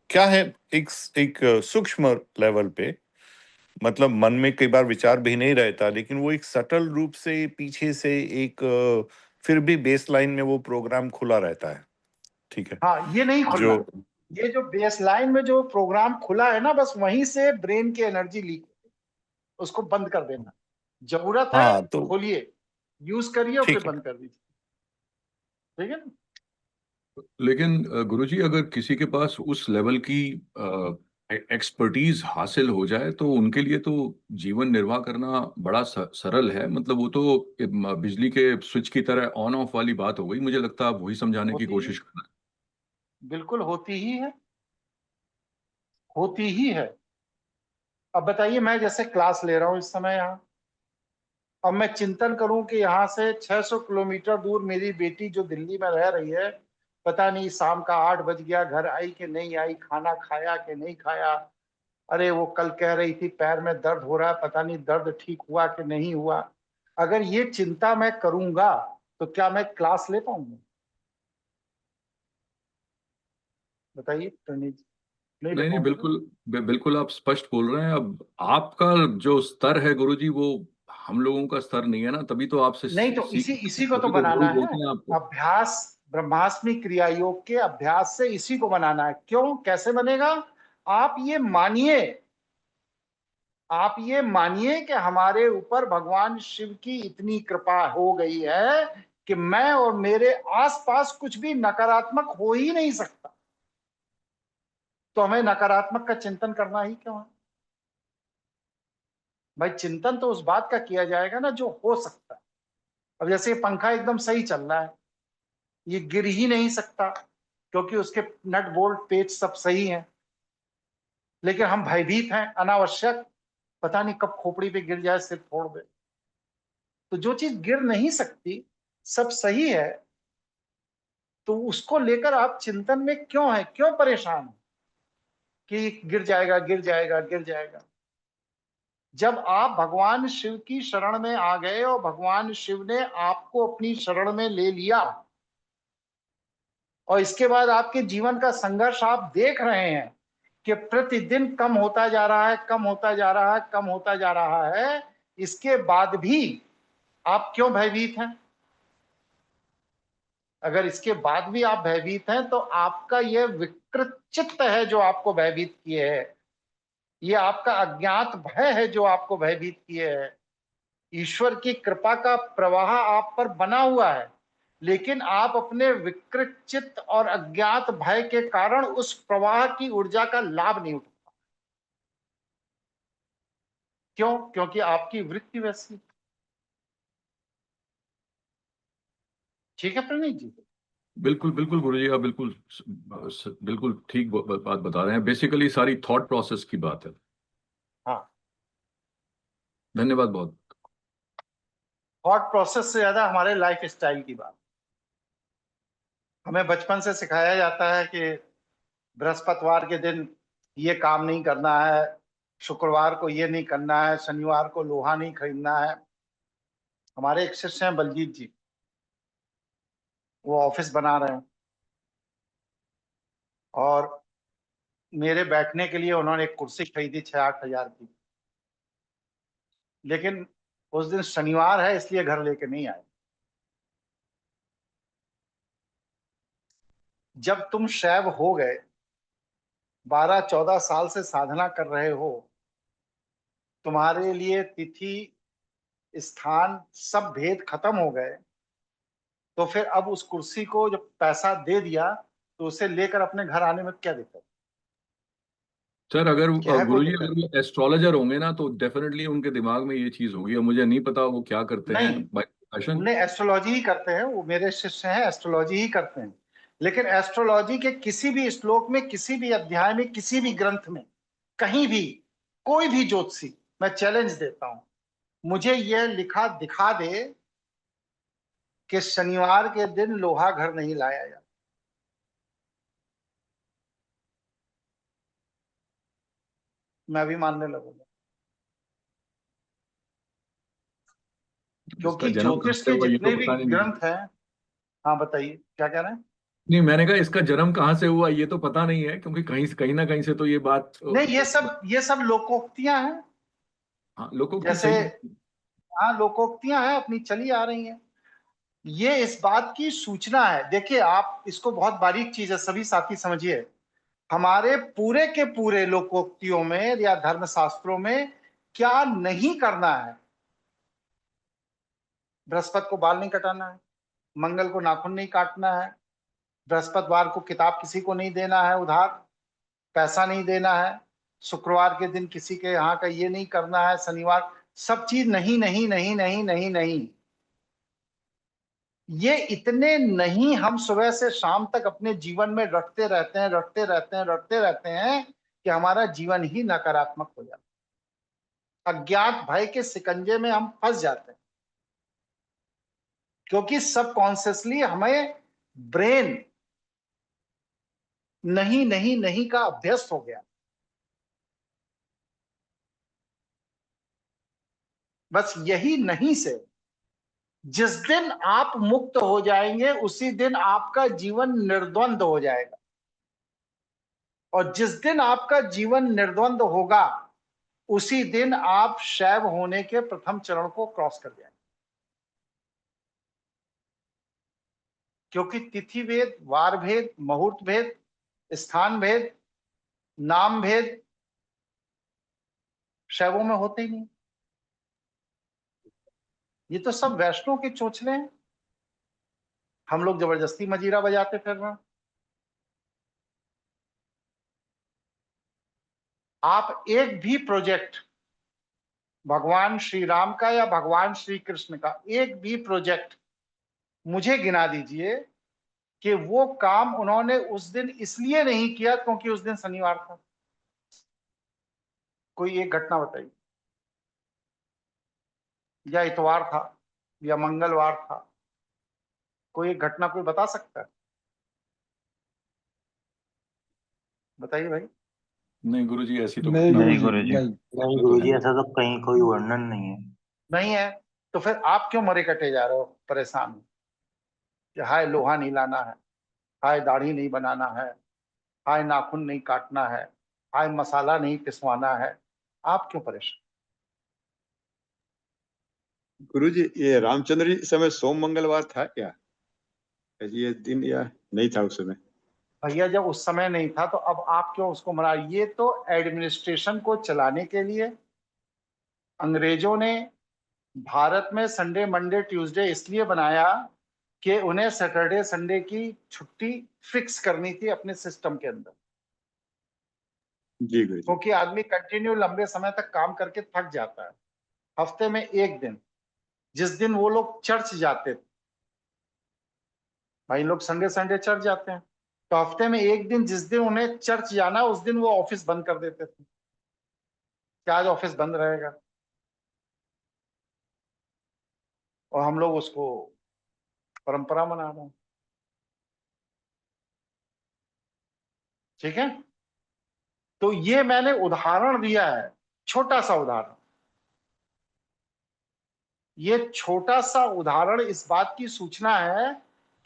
क्या है, एक सूक्ष्म लेवल पे, मतलब मन में कई बार विचार भी नहीं रहता, लेकिन वो एक सटल रूप से पीछे से एक फिर भी बेस लाइन में वो प्रोग्राम खुला रहता है। ठीक है। हाँ, ये नहीं खुलना। जो ये जो बेस लाइन में जो प्रोग्राम खुला है ना, बस वहीं से ब्रेन की एनर्जी लीक। उसको बंद कर देना, जरूरत है हाँ तो खोलिए, यूज करिए और फिर ठीक है। बंद कर दीजिए, ठीक है ना? लेकिन गुरुजी अगर किसी के पास उस लेवल की एक्सपर्टीज हासिल हो जाए तो उनके लिए तो जीवन निर्वाह करना बड़ा सरल है। मतलब वो तो बिजली के स्विच की तरह ऑन ऑफ वाली बात हो गई। मुझे लगता है आप वही समझाने की होती ही, कोशिश कर रहे बिल्कुल होती ही है, होती ही है। अब बताइए, मैं जैसे क्लास ले रहा हूं इस समय यहाँ, अब मैं चिंतन करूं कि यहाँ से 600 किलोमीटर दूर मेरी बेटी जो दिल्ली में रह रही है, पता नहीं शाम का 8 बज गया, घर आई कि नहीं आई, खाना खाया कि नहीं खाया, अरे वो कल कह रही थी पैर में दर्द हो रहा है, पता नहीं दर्द ठीक हुआ कि नहीं हुआ। अगर ये चिंता मैं करूंगा तो क्या मैं क्लास ले पाऊंगा? बताइए प्रणीत जी, नहीं ले नहीं नहीं, पाऊंगा। बिल्कुल बिल्कुल आप स्पष्ट बोल रहे हैं। अब आपका जो स्तर है गुरुजी वो हम लोगों का स्तर नहीं है ना, तभी तो आपसे नहीं तो सीख, इसी इसी को तो तभी तो बनाना गुरु है, बोलते हैं आपको। अभ्यास, ब्रह्मास्मि क्रिया योग के अभ्यास से इसी को बनाना है। क्यों, कैसे बनेगा? आप ये मानिए, आप ये मानिए कि हमारे ऊपर भगवान शिव की इतनी कृपा हो गई है कि मैं और मेरे आसपास कुछ भी नकारात्मक हो ही नहीं सकता, तो हमें नकारात्मक का चिंतन करना ही क्यों है? भाई चिंतन तो उस बात का किया जाएगा ना जो हो सकता है। अब जैसे ये पंखा एकदम सही चल रहा है, ये गिर ही नहीं सकता क्योंकि उसके नट बोल्ट पेच सब सही हैं, लेकिन हम भयभीत हैं अनावश्यक, पता नहीं कब खोपड़ी पे गिर जाए, सिर फोड़ दे। तो जो चीज गिर नहीं सकती, सब सही है, तो उसको लेकर आप चिंतन में क्यों है, क्यों परेशान है कि गिर जाएगा गिर जाएगा गिर जाएगा? जब आप भगवान शिव की शरण में आ गए और भगवान शिव ने आपको अपनी शरण में ले लिया, और इसके बाद आपके जीवन का संघर्ष आप देख रहे हैं कि प्रतिदिन कम होता जा रहा है, कम होता जा रहा है, कम होता जा रहा है, इसके बाद भी आप क्यों भयभीत हैं? अगर इसके बाद भी आप भयभीत हैं तो आपका यह विकृत चित्त है जो आपको भयभीत किए है, ये आपका अज्ञात भय है जो आपको भयभीत किए है। ईश्वर की कृपा का प्रवाह आप पर बना हुआ है, लेकिन आप अपने विकृत चित्त और अज्ञात भय के कारण उस प्रवाह की ऊर्जा का लाभ नहीं उठा। क्यों? क्योंकि आपकी वृत्ति वैसी। ठीक है प्रणीत जी? बिल्कुल बिल्कुल गुरुजी, आप बिल्कुल बिल्कुल ठीक बात बता रहे हैं। बेसिकली सारी थॉट प्रोसेस की बात है। हाँ, धन्यवाद बहुत। थॉट प्रोसेस से ज्यादा हमारे लाइफ स्टाइल की बात। हमें बचपन से सिखाया जाता है कि बृहस्पतिवार के दिन ये काम नहीं करना है, शुक्रवार को ये नहीं करना है, शनिवार को लोहा नहीं खरीदना है। हमारे एक शिष्य हैं बलजीत जी, वो ऑफिस बना रहे हैं, और मेरे बैठने के लिए उन्होंने एक कुर्सी खरीदी 6-8 हजार की, लेकिन उस दिन शनिवार है इसलिए घर लेके नहीं आए। जब तुम शैव हो गए, 12-14 साल से साधना कर रहे हो, तुम्हारे लिए तिथि स्थान सब भेद खत्म हो गए, तो फिर अब उस कुर्सी को जब पैसा दे दिया तो उसे लेकर अपने घर आने में क्या दिक्कत? सर अगर क्या है कोई गुरुजी दिक्कत? अगर वो एस्ट्रोलॉजर होंगे ना तो डेफिनेटली उनके दिमाग में ये चीज होगी। और मुझे नहीं पता वो क्या करते हैं नहीं, बाय प्रोफेशन। उन्हें एस्ट्रोलॉजी ही करते हैं, वो मेरे शिष्य हैं, एस्ट्रोलॉजी ही करते हैं। लेकिन एस्ट्रोलॉजी के किसी भी श्लोक में, किसी भी अध्याय में, किसी भी ग्रंथ में, कहीं भी कोई भी ज्योतिषी, मैं चैलेंज देता हूं, मुझे यह लिखा दिखा दे कि शनिवार के दिन लोहा घर नहीं लाया जाता। मैं भी मानने लगूंगा, इसका क्योंकि जन्म कहाँ ज्योतिष से के हुआ ये तो जितने भी पता नहीं मुझे। ग्रंथ हैं। हाँ बताइए, क्या कह रहे हैं? नहीं, मैंने कहा इसका जन्म कहाँ से हुआ ये तो पता नहीं है, क्योंकि कहीं ना कहीं से तो ये बात नहीं, ये सब लोकोक्तियां हैं। हाँ, लोकोक्ति जैसे, सही है। हाँ लोकोक्तियां हैं, अपनी चली आ रही हैं। ये इस बात की सूचना है। देखिए, आप इसको, बहुत बारीक चीज है, सभी साथी समझिए। हमारे पूरे के पूरे लोकोक्तियों में या धर्म शास्त्रों में क्या नहीं करना है। बृहस्पति को बाल नहीं कटाना है, मंगल को नाखून नहीं काटना है, बृहस्पतिवार को किताब किसी को नहीं देना है उधार, पैसा नहीं देना है, शुक्रवार के दिन किसी के यहाँ का ये नहीं करना है, शनिवार सब चीज नहीं नहीं नहीं नहीं नहीं नहीं। ये इतने नहीं हम सुबह से शाम तक अपने जीवन में रटते रहते हैं रटते रहते हैं रटते रहते हैं कि हमारा जीवन ही नकारात्मक हो जाता है। अज्ञात भय के शिकंजे में हम फंस जाते हैं, क्योंकि सबकॉन्शियसली हमें ब्रेन नहीं नहीं नहीं का अभ्यस्त हो गया। बस यही नहीं से जिस दिन आप मुक्त हो जाएंगे उसी दिन आपका जीवन निर्द्वंद हो जाएगा, और जिस दिन आपका जीवन निर्द्वंद होगा उसी दिन आप शैव होने के प्रथम चरण को क्रॉस कर जाएंगे। क्योंकि तिथि भेद, वार भेद, मुहूर्त भेद, स्थान भेद, नाम भेद शैवों में होते ही नहीं। ये तो सब वैष्णव के चोचले हैं। हम लोग जबरदस्ती मजीरा बजाते फिर रहे हैं। आप एक भी प्रोजेक्ट भगवान श्री राम का या भगवान श्री कृष्ण का एक भी प्रोजेक्ट मुझे गिना दीजिए कि वो काम उन्होंने उस दिन इसलिए नहीं किया क्योंकि उस दिन शनिवार था। कोई एक घटना बताइए, या इतवार था या मंगलवार था, कोई एक घटना कोई बता सकता है? बताइए भाई। नहीं गुरुजी, ऐसी तो नहीं घटना नहीं गुरुजी, गुरुजी, नहीं। नहीं गुरुजी, ऐसा तो कहीं कोई वर्णन नहीं है। नहीं है तो फिर आप क्यों मरे कटे जा रहे हो परेशान कि हाय लोहा नहीं लाना है, हाय दाढ़ी नहीं बनाना है, हाय नाखून नहीं काटना है, हाय मसाला नहीं पिसवाना है? आप क्यों परेशान? गुरुजी, ये रामचंद्र जी समय सोम मंगलवार था क्या? ये दिन या नहीं था उस समय? भैया जब उस समय नहीं था तो अब आप क्यों उसको मना? ये तो एडमिनिस्ट्रेशन को चलाने के लिए अंग्रेजों ने भारत में संडे मंडे ट्यूसडे इसलिए बनाया कि उन्हें सैटरडे संडे की छुट्टी फिक्स करनी थी अपने सिस्टम के अंदर। जी गुरुजी। क्योंकि आदमी कंटिन्यू लंबे समय तक काम करके थक जाता है। हफ्ते में एक दिन, जिस दिन वो लोग चर्च जाते थे, भाई लोग संडे संडे चर्च जाते हैं, तो हफ्ते में एक दिन जिस दिन उन्हें चर्च जाना उस दिन वो ऑफिस बंद कर देते थे कि आज ऑफिस बंद रहेगा, और हम लोग उसको परंपरा मना रहे हैं। ठीक है, तो ये मैंने उदाहरण दिया है, छोटा सा उदाहरण। ये छोटा सा उदाहरण इस बात की सूचना है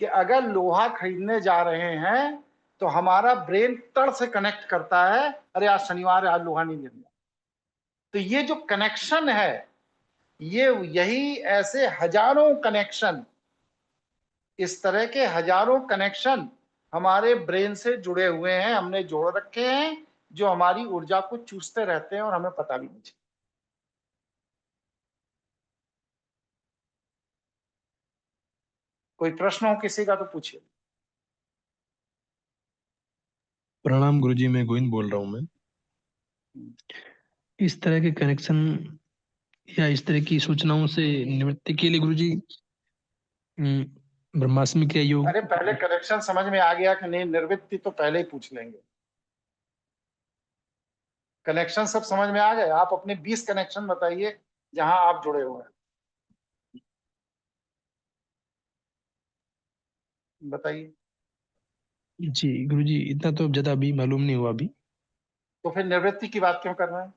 कि अगर लोहा खरीदने जा रहे हैं तो हमारा ब्रेन तड़ से कनेक्ट करता है, अरे आज शनिवार है, आज लोहा नहीं लेना। तो ये जो कनेक्शन है, ये यही ऐसे हजारों कनेक्शन, इस तरह के हजारों कनेक्शन हमारे ब्रेन से जुड़े हुए हैं, हमने जोड़ रखे हैं, जो हमारी ऊर्जा को चूसते रहते हैं और हमें पता भी नहीं चलता। कोई प्रश्न हो किसी का तो पूछिए। प्रणाम गुरुजी, मैं गोविंद बोल रहा हूँ। मैं इस तरह के कनेक्शन या इस तरह की सूचनाओं से निवृत्ति के लिए गुरुजी ब्रह्मास्मि क्रिया योग। अरे पहले कनेक्शन समझ में आ गया कि नहीं? निर्वृत्ति तो पहले ही पूछ लेंगे। कनेक्शन सब समझ में आ गए? आप अपने 20 कनेक्शन बताइए जहां आप जुड़े हुए हैं, बताइए। जी गुरुजी, इतना तो ज्यादा अभी मालूम नहीं हुआ अभी। तो फिर निवृत्ति की बात क्यों कर रहे हैं?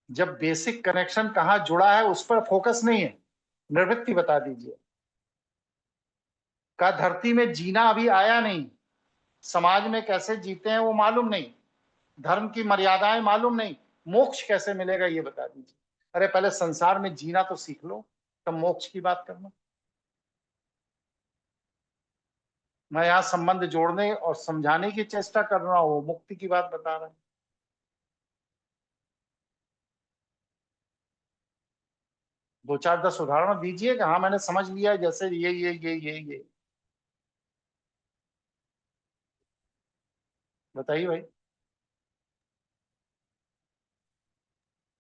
जब बेसिक कनेक्शन कहाँ जुड़ा है उस पर फोकस नहीं है, निवृत्ति बता दीजिए। का धरती में जीना अभी आया नहीं, समाज में कैसे जीते हैं वो मालूम नहीं, धर्म की मर्यादाएं मालूम नहीं, मोक्ष कैसे मिलेगा ये बता दीजिए। अरे पहले संसार में जीना तो सीख लो, तब मोक्ष की बात करना। मैं यहाँ संबंध जोड़ने और समझाने की चेष्टा कर रहा हूँ, मुक्ति की बात बता रहा है। दो चार 10 उदाहरण दीजिए कि हाँ मैंने समझ लिया है, जैसे ये बताइए भाई,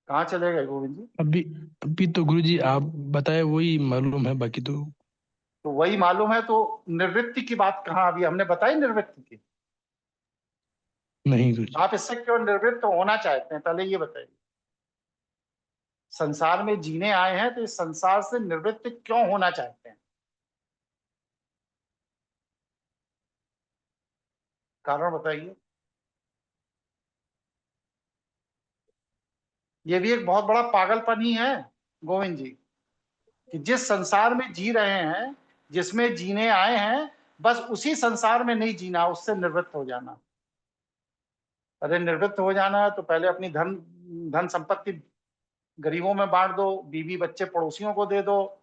कहाँ चले गए गोविंद जी? अभी तो गुरुजी आप बताए वही मालूम है, बाकी तो तो वही मालूम है, तो निर्वृत्ति की बात कहाँ अभी हमने बताई? निर्वृत्ति की नहीं गुरुजी। आप इससे क्यों निवृत्त होना चाहते हैं, पहले ये बताइए। संसार में जीने आए हैं तो इस संसार से निवृत्त क्यों होना चाहते हैं? कारण बताइए। ये भी एक बहुत बड़ा पागलपन ही है गोविंद जी, कि जिस संसार में जी रहे हैं, जिसमें जीने आए हैं, बस उसी संसार में नहीं जीना, उससे निवृत्त हो जाना। अरे निवृत्त हो जाना है तो पहले अपनी धन संपत्ति गरीबों में बांट दो, बीवी बच्चे पड़ोसियों को दे दो,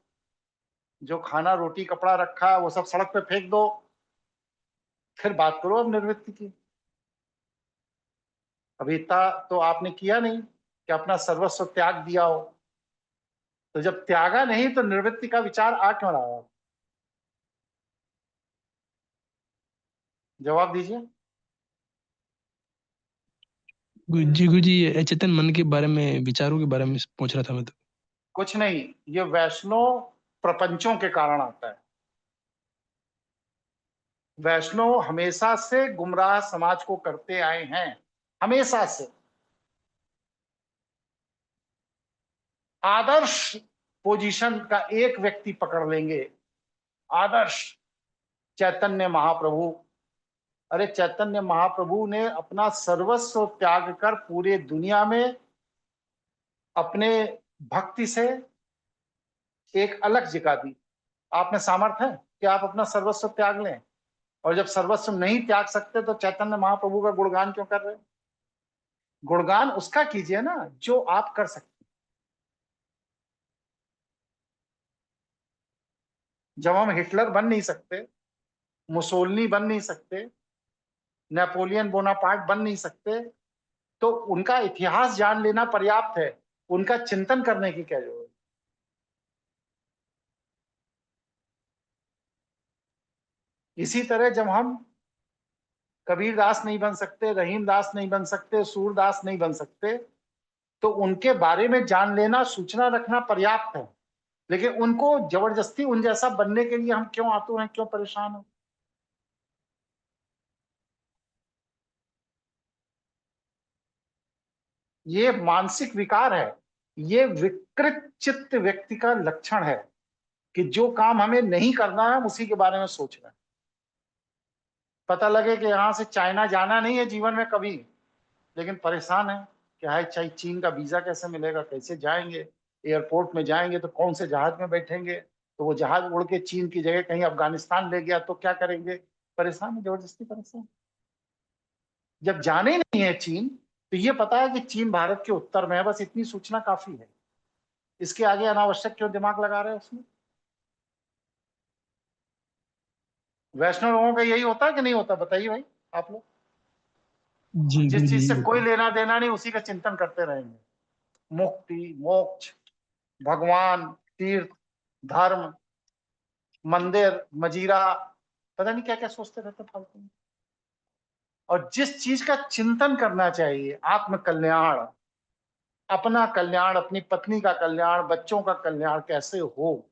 जो खाना रोटी कपड़ा रखा है वो सब सड़क पे फेंक दो, फिर बात करो अब निवृत्ति की। अभी इतना तो आपने किया नहीं कि अपना सर्वस्व त्याग दिया हो, तो जब त्यागा नहीं तो निवृत्ति का विचार आ क्यों रहा है? जवाब दीजिए। गुरुजी ये चेतन मन के बारे में, विचारों के बारे में पूछ रहा था मैं तो। कुछ नहीं, ये वैष्णव प्रपंचों के कारण आता है। वैष्णव हमेशा से गुमराह समाज को करते आए हैं, हमेशा से। आदर्श पोजीशन का एक व्यक्ति पकड़ लेंगे, आदर्श चैतन्य महाप्रभु। अरे चैतन्य महाप्रभु ने अपना सर्वस्व त्याग कर पूरे दुनिया में अपने भक्ति से एक अलग जगह दी। आप में सामर्थ्य है कि आप अपना सर्वस्व त्याग लें? और जब सर्वस्व नहीं त्याग सकते तो चैतन्य महाप्रभु का गुणगान क्यों कर रहे हैं? गुणगान उसका कीजिए ना जो आप कर सकते। जब हम हिटलर बन नहीं सकते, मुसोलिनी बन नहीं सकते, नेपोलियन बोनापार्ट बन नहीं सकते, तो उनका इतिहास जान लेना पर्याप्त है, उनका चिंतन करने की क्या जरूरत? इसी तरह जब हम कबीरदास नहीं बन सकते, रहीमदास नहीं बन सकते, सूरदास नहीं बन सकते, तो उनके बारे में जान लेना, सूचना रखना पर्याप्त है। लेकिन उनको जबरदस्ती उन जैसा बनने के लिए हम क्यों आतुर हैं, क्यों परेशान हैं? ये मानसिक विकार है, ये विकृत चित्त व्यक्ति का लक्षण है कि जो काम हमें नहीं करना है हम उसी के बारे में सोच रहे हैं। पता लगे कि यहां से चाइना जाना नहीं है जीवन में कभी, लेकिन परेशान है कि हाय चाहे चीन का वीजा कैसे मिलेगा, कैसे जाएंगे, एयरपोर्ट में जाएंगे तो कौन से जहाज में बैठेंगे, तो वो जहाज उड़ के चीन की जगह कहीं अफगानिस्तान ले गया तो क्या करेंगे? परेशान है, जबरदस्ती परेशान। जब जाने ही नहीं है चीन, तो ये पता है कि चीन भारत के उत्तर में है, बस इतनी सूचना काफी है। इसके आगे अनावश्यक क्यों दिमाग लगा रहे हैं उसमें? वैष्णव लोगों का यही होता है कि नहीं होता, बताइए भाई आप लोग। जी जिस गुरुजी चीज से यही कोई होता है। लेना देना नहीं उसी का चिंतन करते रहेंगे। मुक्ति, मोक्ष, भगवान, तीर्थ, धर्म, मंदिर, मजीरा, पता नहीं क्या क्या सोचते रहते फालतू में। और जिस चीज का चिंतन करना चाहिए, आत्म कल्याण, अपना कल्याण, अपनी पत्नी का कल्याण, बच्चों का कल्याण कैसे हो,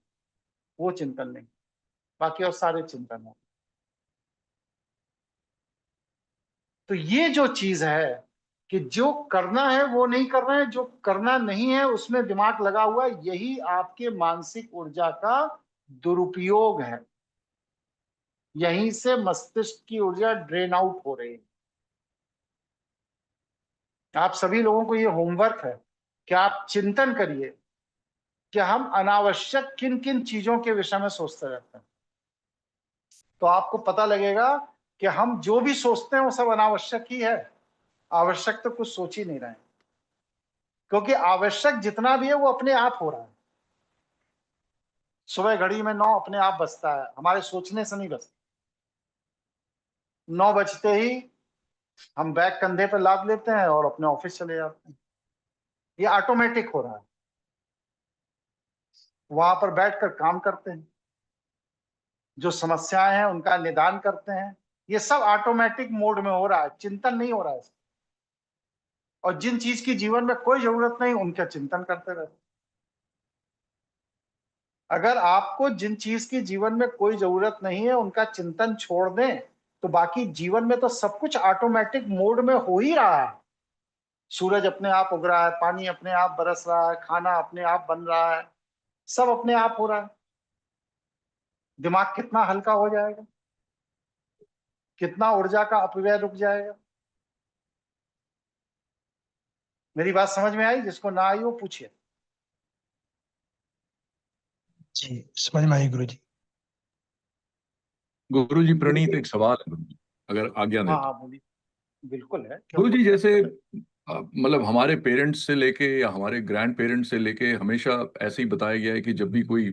वो चिंतन नहीं, बाकी और सारे चिंतन है। तो ये जो चीज है कि जो करना है वो नहीं कर रहे हैं, जो करना नहीं है उसमें दिमाग लगा हुआ है, यही आपके मानसिक ऊर्जा का दुरुपयोग है। यहीं से मस्तिष्क की ऊर्जा ड्रेन आउट हो रही है। आप सभी लोगों को ये होमवर्क है कि आप चिंतन करिए कि हम अनावश्यक किन किन चीजों के विषय में सोचते रहते हैं। तो आपको पता लगेगा कि हम जो भी सोचते हैं वो सब अनावश्यक ही है। आवश्यक तो कुछ सोच ही नहीं रहे हैं, क्योंकि आवश्यक जितना भी है वो अपने आप हो रहा है। सुबह घड़ी में 9 अपने आप बजता है, हमारे सोचने से नहीं बजता। 9 बजते ही हम बैग कंधे पे लाद लेते हैं और अपने ऑफिस चले जाते हैं। ये ऑटोमेटिक हो रहा है। वहां पर बैठकर काम करते हैं, जो समस्याएं हैं उनका निदान करते हैं। ये सब ऑटोमेटिक मोड में हो रहा है, चिंतन नहीं हो रहा है। और जिन चीज की जीवन में कोई जरूरत नहीं उनका चिंतन करते रहते। अगर आपको जिन चीज की जीवन में कोई जरूरत नहीं है उनका चिंतन छोड़ दें तो बाकी जीवन में तो सब कुछ ऑटोमेटिक मोड में हो ही रहा है। सूरज अपने आप उग रहा है, पानी अपने आप बरस रहा है, खाना अपने आप बन रहा है, सब अपने आप हो रहा है। दिमाग कितना हल्का हो जाएगा, कितना ऊर्जा का अपव्यय रुक जाएगा। मेरी बात समझ में आई? जिसको ना आई वो पूछिए। जी समझ में आई गुरुजी। गुरुजी प्रणीत एक सवाल है गुरुजी, अगर आज्ञा हाँ दे तो। हाँ बोलिए। बिल्कुल है, क्यों गुरुजी नहीं? जैसे मतलब हमारे पेरेंट्स से लेके या हमारे ग्रैंड पेरेंट्स से लेके हमेशा ऐसे ही बताया गया है कि जब भी कोई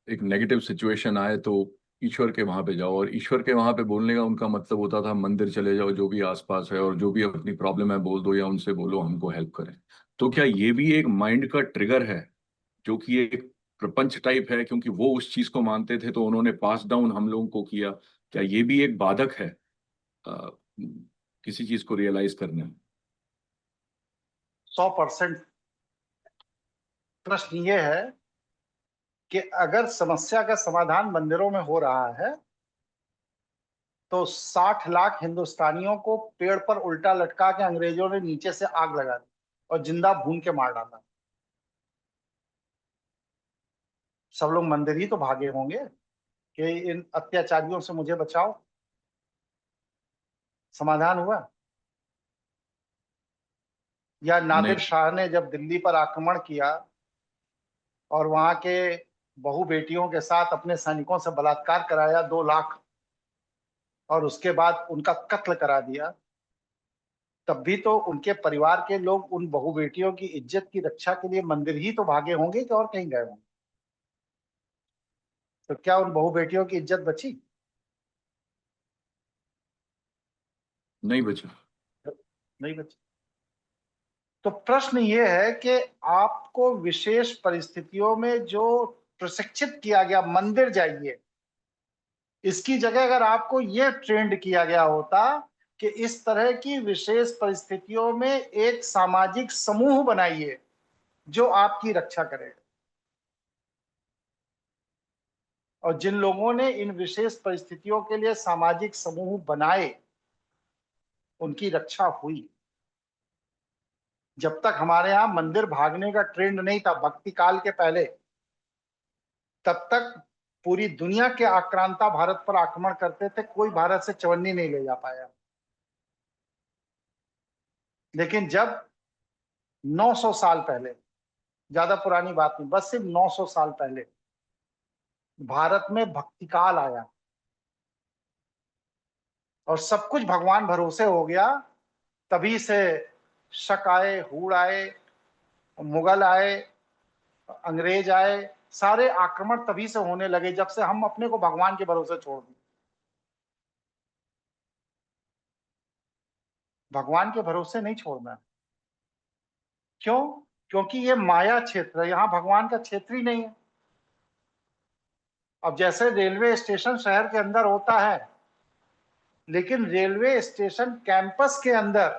एक नेगेटिव सिचुएशन आए तो ईश्वर के वहां पे जाओ, और ईश्वर के वहां पे बोलने का उनका मतलब होता था मंदिर चले जाओ, जो भी आसपास है और जो भी अपनी प्रॉब्लम है बोल दो या उनसे बोलो हमको हेल्प करें। तो क्या ये भी एक माइंड का ट्रिगर है जो कि एक प्रपंच टाइप है, क्योंकि वो उस चीज को मानते थे तो उन्होंने पास डाउन हम लोगों को किया? क्या ये भी एक बाधक है अ, किसी चीज को रियलाइज करने में? 100%। प्रश्न ये है कि अगर समस्या का समाधान मंदिरों में हो रहा है तो 60 लाख हिंदुस्तानियों को पेड़ पर उल्टा लटका के अंग्रेजों ने नीचे से आग लगा दी और जिंदा भून के मार डाला। सब लोग मंदिर ही तो भागे होंगे कि इन अत्याचारियों से मुझे बचाओ। समाधान हुआ? या नहीं। नादिर शाह ने जब दिल्ली पर आक्रमण किया और वहां के बहु बेटियों के साथ अपने सैनिकों से बलात्कार कराया 2 लाख और उसके बाद उनका कत्ल करा दिया, तब भी तो उनके परिवार के लोग उन बहु बेटियों की इज्जत की रक्षा के लिए मंदिर ही तो भागे होंगे कि और कहीं गए होंगे। तो क्या उन बहु बेटियों की इज्जत बची? नहीं बचा। नहीं बची। तो प्रश्न ये है कि आपको विशेष परिस्थितियों में जो प्रशिक्षित किया गया मंदिर जाइए, इसकी जगह अगर आपको ये ट्रेंड किया गया होता कि इस तरह की विशेष परिस्थितियों में एक सामाजिक समूह बनाइए जो आपकी रक्षा करेगा, और जिन लोगों ने इन विशेष परिस्थितियों के लिए सामाजिक समूह बनाए उनकी रक्षा हुई। जब तक हमारे यहां मंदिर भागने का ट्रेंड नहीं था भक्ति काल के पहले, तब तक पूरी दुनिया के आक्रांता भारत पर आक्रमण करते थे, कोई भारत से चवन्नी नहीं ले जा पाया। लेकिन जब 900 साल पहले, ज्यादा पुरानी बात नहीं, बस सिर्फ 900 साल पहले भारत में भक्ति काल आया और सब कुछ भगवान भरोसे हो गया, तभी से शक आए, हूड़ आए, मुगल आए, अंग्रेज आए, सारे आक्रमण तभी से होने लगे जब से हम अपने को भगवान के भरोसे छोड़ दिए। भगवान के भरोसे नहीं छोड़ना। क्यों? क्योंकि ये माया क्षेत्र है, यहां भगवान का क्षेत्र ही नहीं है। अब जैसे रेलवे स्टेशन शहर के अंदर होता है, लेकिन रेलवे स्टेशन कैंपस के अंदर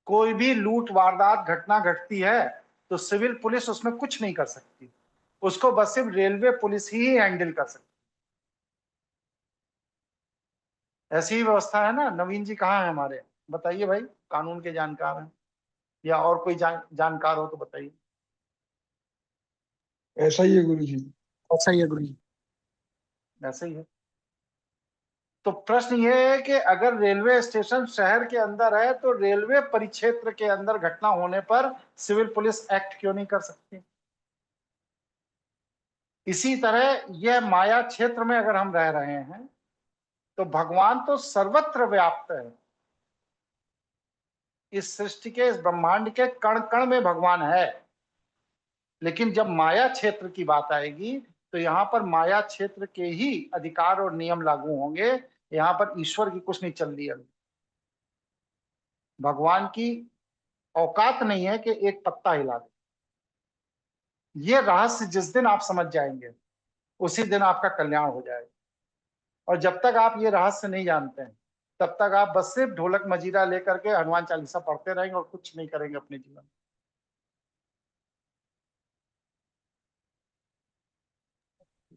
कोई भी लूट वारदात घटना घटती है तो सिविल पुलिस उसमें कुछ नहीं कर सकती, उसको बस सिर्फ रेलवे पुलिस ही हैंडल कर सकती। ऐसी ही व्यवस्था है ना। नवीन जी कहाँ है हमारे? बताइए भाई, कानून के जानकार हैं या और कोई जानकार हो तो बताइए। ऐसा ही है गुरुजी। ऐसा ही है गुरुजी। ऐसा ही है। तो प्रश्न ये है कि अगर रेलवे स्टेशन शहर के अंदर है तो रेलवे परिक्षेत्र के अंदर घटना होने पर सिविल पुलिस एक्ट क्यों नहीं कर सकती? इसी तरह यह माया क्षेत्र में अगर हम रह रहे हैं तो भगवान तो सर्वत्र व्याप्त है। इस सृष्टि के, इस ब्रह्मांड के कण कण में भगवान है, लेकिन जब माया क्षेत्र की बात आएगी तो यहाँ पर माया क्षेत्र के ही अधिकार और नियम लागू होंगे, यहाँ पर ईश्वर की कुछ नहीं चल रही है। भगवान की औकात नहीं है कि एक पत्ता हिला दे। ये रहस्य जिस दिन आप समझ जाएंगे उसी दिन आपका कल्याण हो जाएगा। और जब तक आप ये रहस्य नहीं जानते हैं तब तक आप बस सिर्फ ढोलक मजीरा लेकर के हनुमान चालीसा पढ़ते रहेंगे और कुछ नहीं करेंगे अपने जीवन में।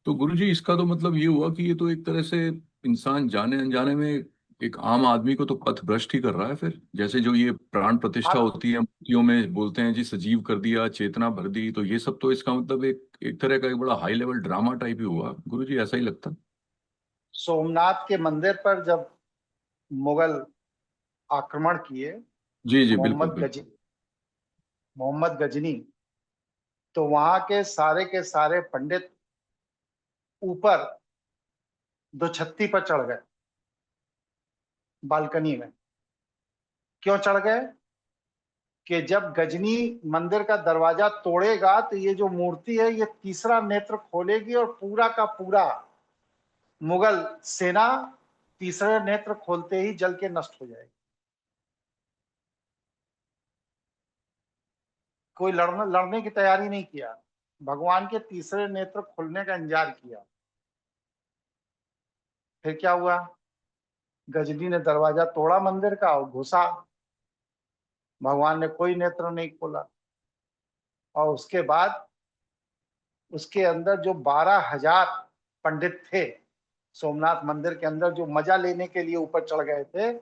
तो गुरुजी इसका तो मतलब ये हुआ कि ये तो एक तरह से इंसान जाने अनजाने में एक आम आदमी को तो पथ भ्रष्ट ही कर रहा है। फिर जैसे जो ये प्राण प्रतिष्ठा आप होती है मूर्तियों में, बोलते हैं जी सजीव कर दिया, चेतना भर दी, तो ये सब तो इसका मतलब एक तरह का एक बड़ा हाई लेवल ड्रामा टाइप ही हुआ गुरुजी, ऐसा ही लगता है। सोमनाथ के मंदिर पर जब मुगल आक्रमण किए, जी जी बिल्कुल बिल्कुल। मोहम्मद गजनी, तो वहां के सारे पंडित ऊपर दो छत्ती पर चढ़ गए, बालकनी में। क्यों चढ़ गए? कि जब गजनी मंदिर का दरवाजा तोड़ेगा तो ये जो मूर्ति है ये तीसरा नेत्र खोलेगी और पूरा का पूरा मुगल सेना तीसरे नेत्र खोलते ही जल के नष्ट हो जाएगी। कोई लड़ने की तैयारी नहीं किया, भगवान के तीसरे नेत्र खुलने का इंतजार किया। फिर क्या हुआ? गजनी ने दरवाजा तोड़ा मंदिर का और घुसा। भगवान ने कोई नेत्र नहीं खोला। और उसके बाद उसके अंदर जो 12,000 पंडित थे सोमनाथ मंदिर के अंदर, जो मजा लेने के लिए ऊपर चढ़ गए थे,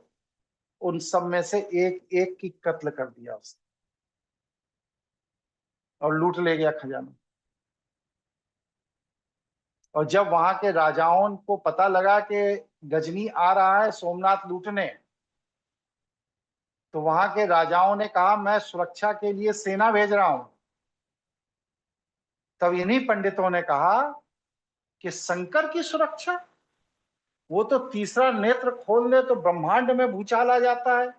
उन सब में से एक एक की कत्ल कर दिया उसने और लूट ले गया खजाना। और जब वहां के राजाओं को पता लगा कि गजनी आ रहा है सोमनाथ लूटने, तो वहां के राजाओं ने कहा मैं सुरक्षा के लिए सेना भेज रहा हूं। तब इन्हीं पंडितों ने कहा कि शंकर की सुरक्षा, वो तो तीसरा नेत्र खोल ले तो ब्रह्मांड में भूचाल आ जाता है,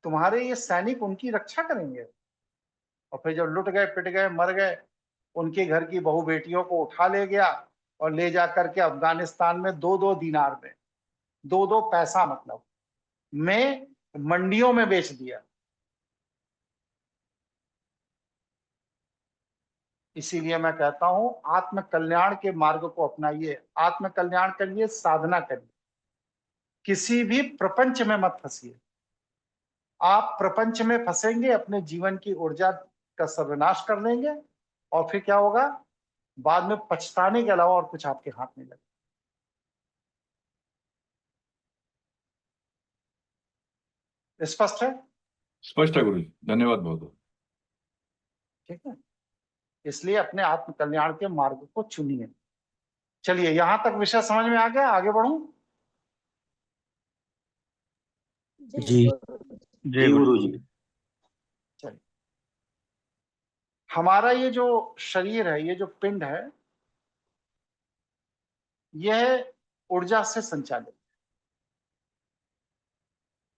तुम्हारे ये सैनिक उनकी रक्षा करेंगे? और फिर जब लुट गए, पिट गए, मर गए, उनके घर की बहू बेटियों को उठा ले गया और ले जाकर के अफगानिस्तान में 2-2 दिनार में, 2-2 पैसा मतलब में मंडियों में बेच दिया। इसीलिए मैं कहता हूं आत्म कल्याण के मार्ग को अपनाइए, आत्म कल्याण के लिए साधना करिए, किसी भी प्रपंच में मत फंसिए। आप प्रपंच में फंसेंगे, अपने जीवन की ऊर्जा का सर्वनाश कर लेंगे और फिर क्या होगा? बाद में पछताने के अलावा और कुछ आपके हाथ नहीं लगेगा। स्पष्ट है? स्पष्ट है गुरुजी, धन्यवाद बहुत बहुत। ठीक है, इसलिए अपने आत्म कल्याण के मार्ग को चुनिए। चलिए, यहां तक विषय समझ में आ गया, आगे बढ़ूं? जी जी गुरुजी। चलिए, हमारा ये जो शरीर है, ये जो पिंड है, यह ऊर्जा से संचालित।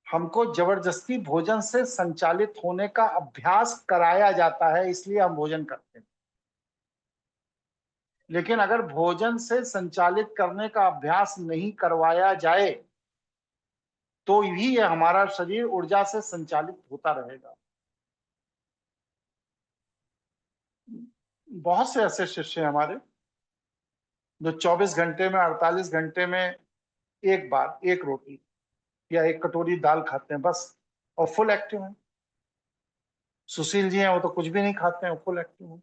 हमको जबरदस्ती भोजन से संचालित होने का अभ्यास कराया जाता है, इसलिए हम भोजन करते हैं। लेकिन अगर भोजन से संचालित करने का अभ्यास नहीं करवाया जाए तो ही यह हमारा शरीर ऊर्जा से संचालित होता रहेगा। बहुत से ऐसे शिष्य हैं हमारे जो 24 घंटे में, 48 घंटे में एक बार एक रोटी या एक कटोरी दाल खाते हैं बस, और फुल एक्टिव हैं। सुशील जी हैं, वो तो कुछ भी नहीं खाते हैं, फुल एक्टिव हैं।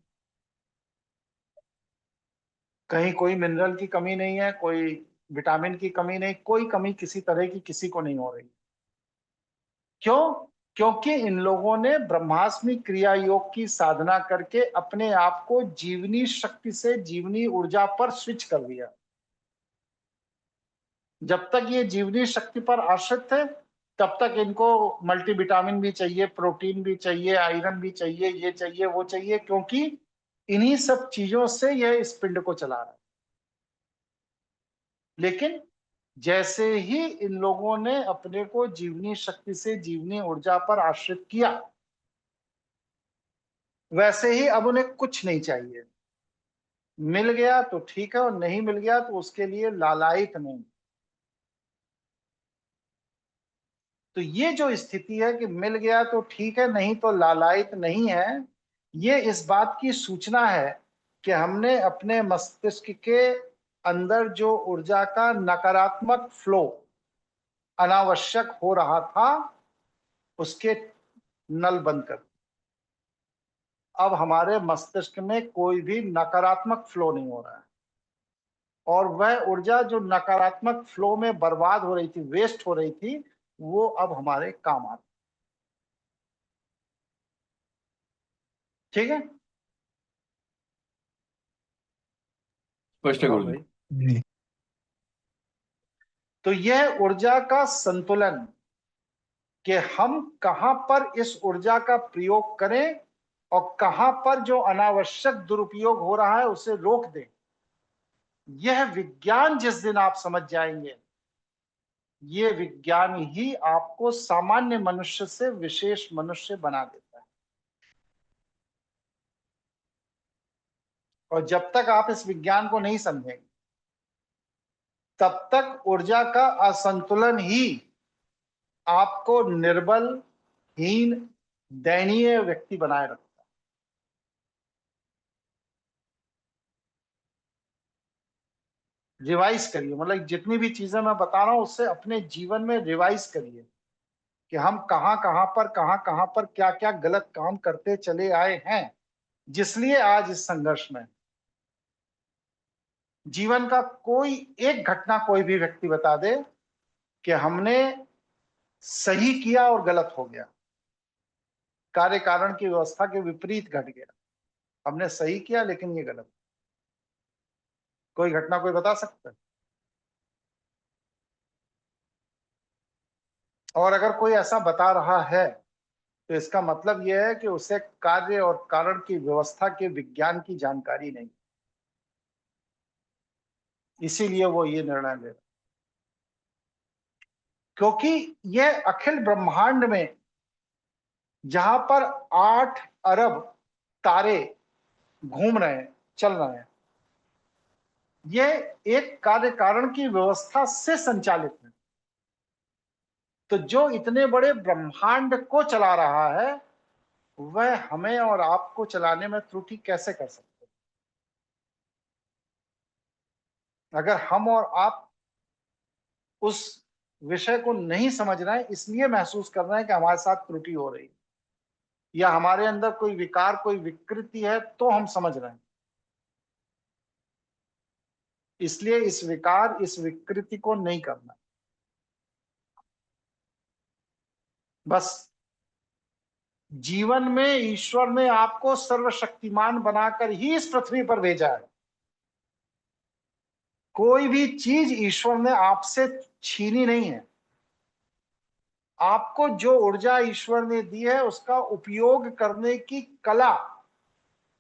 कहीं कोई मिनरल की कमी नहीं है, कोई विटामिन की कमी नहीं, कोई कमी किसी तरह की किसी को नहीं हो रही। क्यों? क्योंकि इन लोगों ने ब्रह्मास्मि क्रिया योग की साधना करके अपने आप को जीवनी शक्ति से जीवनी ऊर्जा पर स्विच कर दिया। जब तक ये जीवनी शक्ति पर आश्रित थे तब तक इनको मल्टीविटामिन भी चाहिए, प्रोटीन भी चाहिए, आयरन भी चाहिए, ये चाहिए, वो चाहिए, क्योंकि इन्हीं सब चीजों से यह इस पिंड को चला रहा है। लेकिन जैसे ही इन लोगों ने अपने को जीवनी शक्ति से जीवनी ऊर्जा पर आश्रित किया, वैसे ही अब उन्हें कुछ नहीं चाहिए। मिल गया तो ठीक है, और नहीं मिल गया तो उसके लिए लालायित नहीं। तो ये जो स्थिति है कि मिल गया तो ठीक है, नहीं तो लालायित नहीं है, ये इस बात की सूचना है कि हमने अपने मस्तिष्क के अंदर जो ऊर्जा का नकारात्मक फ्लो अनावश्यक हो रहा था उसके नल बंद कर। अब हमारे मस्तिष्क में कोई भी नकारात्मक फ्लो नहीं हो रहा है, और वह ऊर्जा जो नकारात्मक फ्लो में बर्बाद हो रही थी, वेस्ट हो रही थी, वो अब हमारे काम आती। ठीक है, स्पष्ट है हाँ गुरुजी। भाई। तो यह ऊर्जा का संतुलन कि हम कहां पर इस ऊर्जा का प्रयोग करें और कहां पर जो अनावश्यक दुरुपयोग हो रहा है उसे रोक दें, यह विज्ञान जिस दिन आप समझ जाएंगे, ये विज्ञान ही आपको सामान्य मनुष्य से विशेष मनुष्य बना देता है। और जब तक आप इस विज्ञान को नहीं समझेंगे तब तक ऊर्जा का असंतुलन ही आपको निर्बल, हीन, दयनीय व्यक्ति बनाए रखता है। रिवाइज करिए, मतलब जितनी भी चीजें मैं बता रहा हूं उससे अपने जीवन में रिवाइज करिए कि हम कहां कहां पर क्या क्या गलत काम करते चले आए हैं, जिसलिए आज इस संघर्ष में। जीवन का कोई एक घटना कोई भी व्यक्ति बता दे कि हमने सही किया और गलत हो गया, कार्य कारण की व्यवस्था के विपरीत घट गया, हमने सही किया लेकिन ये गलत। कोई घटना कोई बता सकता है? और अगर कोई ऐसा बता रहा है तो इसका मतलब यह है कि उसे कार्य और कारण की व्यवस्था के विज्ञान की जानकारी नहीं, इसीलिए वो ये निर्णय ले रहा। क्योंकि यह अखिल ब्रह्मांड में जहां पर 8 अरब तारे घूम रहे हैं, चल रहे हैं, यह एक कार्य कारण की व्यवस्था से संचालित है। तो जो इतने बड़े ब्रह्मांड को चला रहा है वह हमें और आपको चलाने में त्रुटि कैसे कर सकते? अगर हम और आप उस विषय को नहीं समझ रहे हैं, इसलिए महसूस कर रहे हैं कि हमारे साथ त्रुटि हो रही है या हमारे अंदर कोई विकार, कोई विकृति है, तो हम समझ रहे हैं। इसलिए इस विकार, इस विकृति को नहीं करना। बस जीवन में ईश्वर ने आपको सर्वशक्तिमान बनाकर ही इस पृथ्वी पर भेजा है। कोई भी चीज ईश्वर ने आपसे छीनी नहीं है। आपको जो ऊर्जा ईश्वर ने दी है उसका उपयोग करने की कला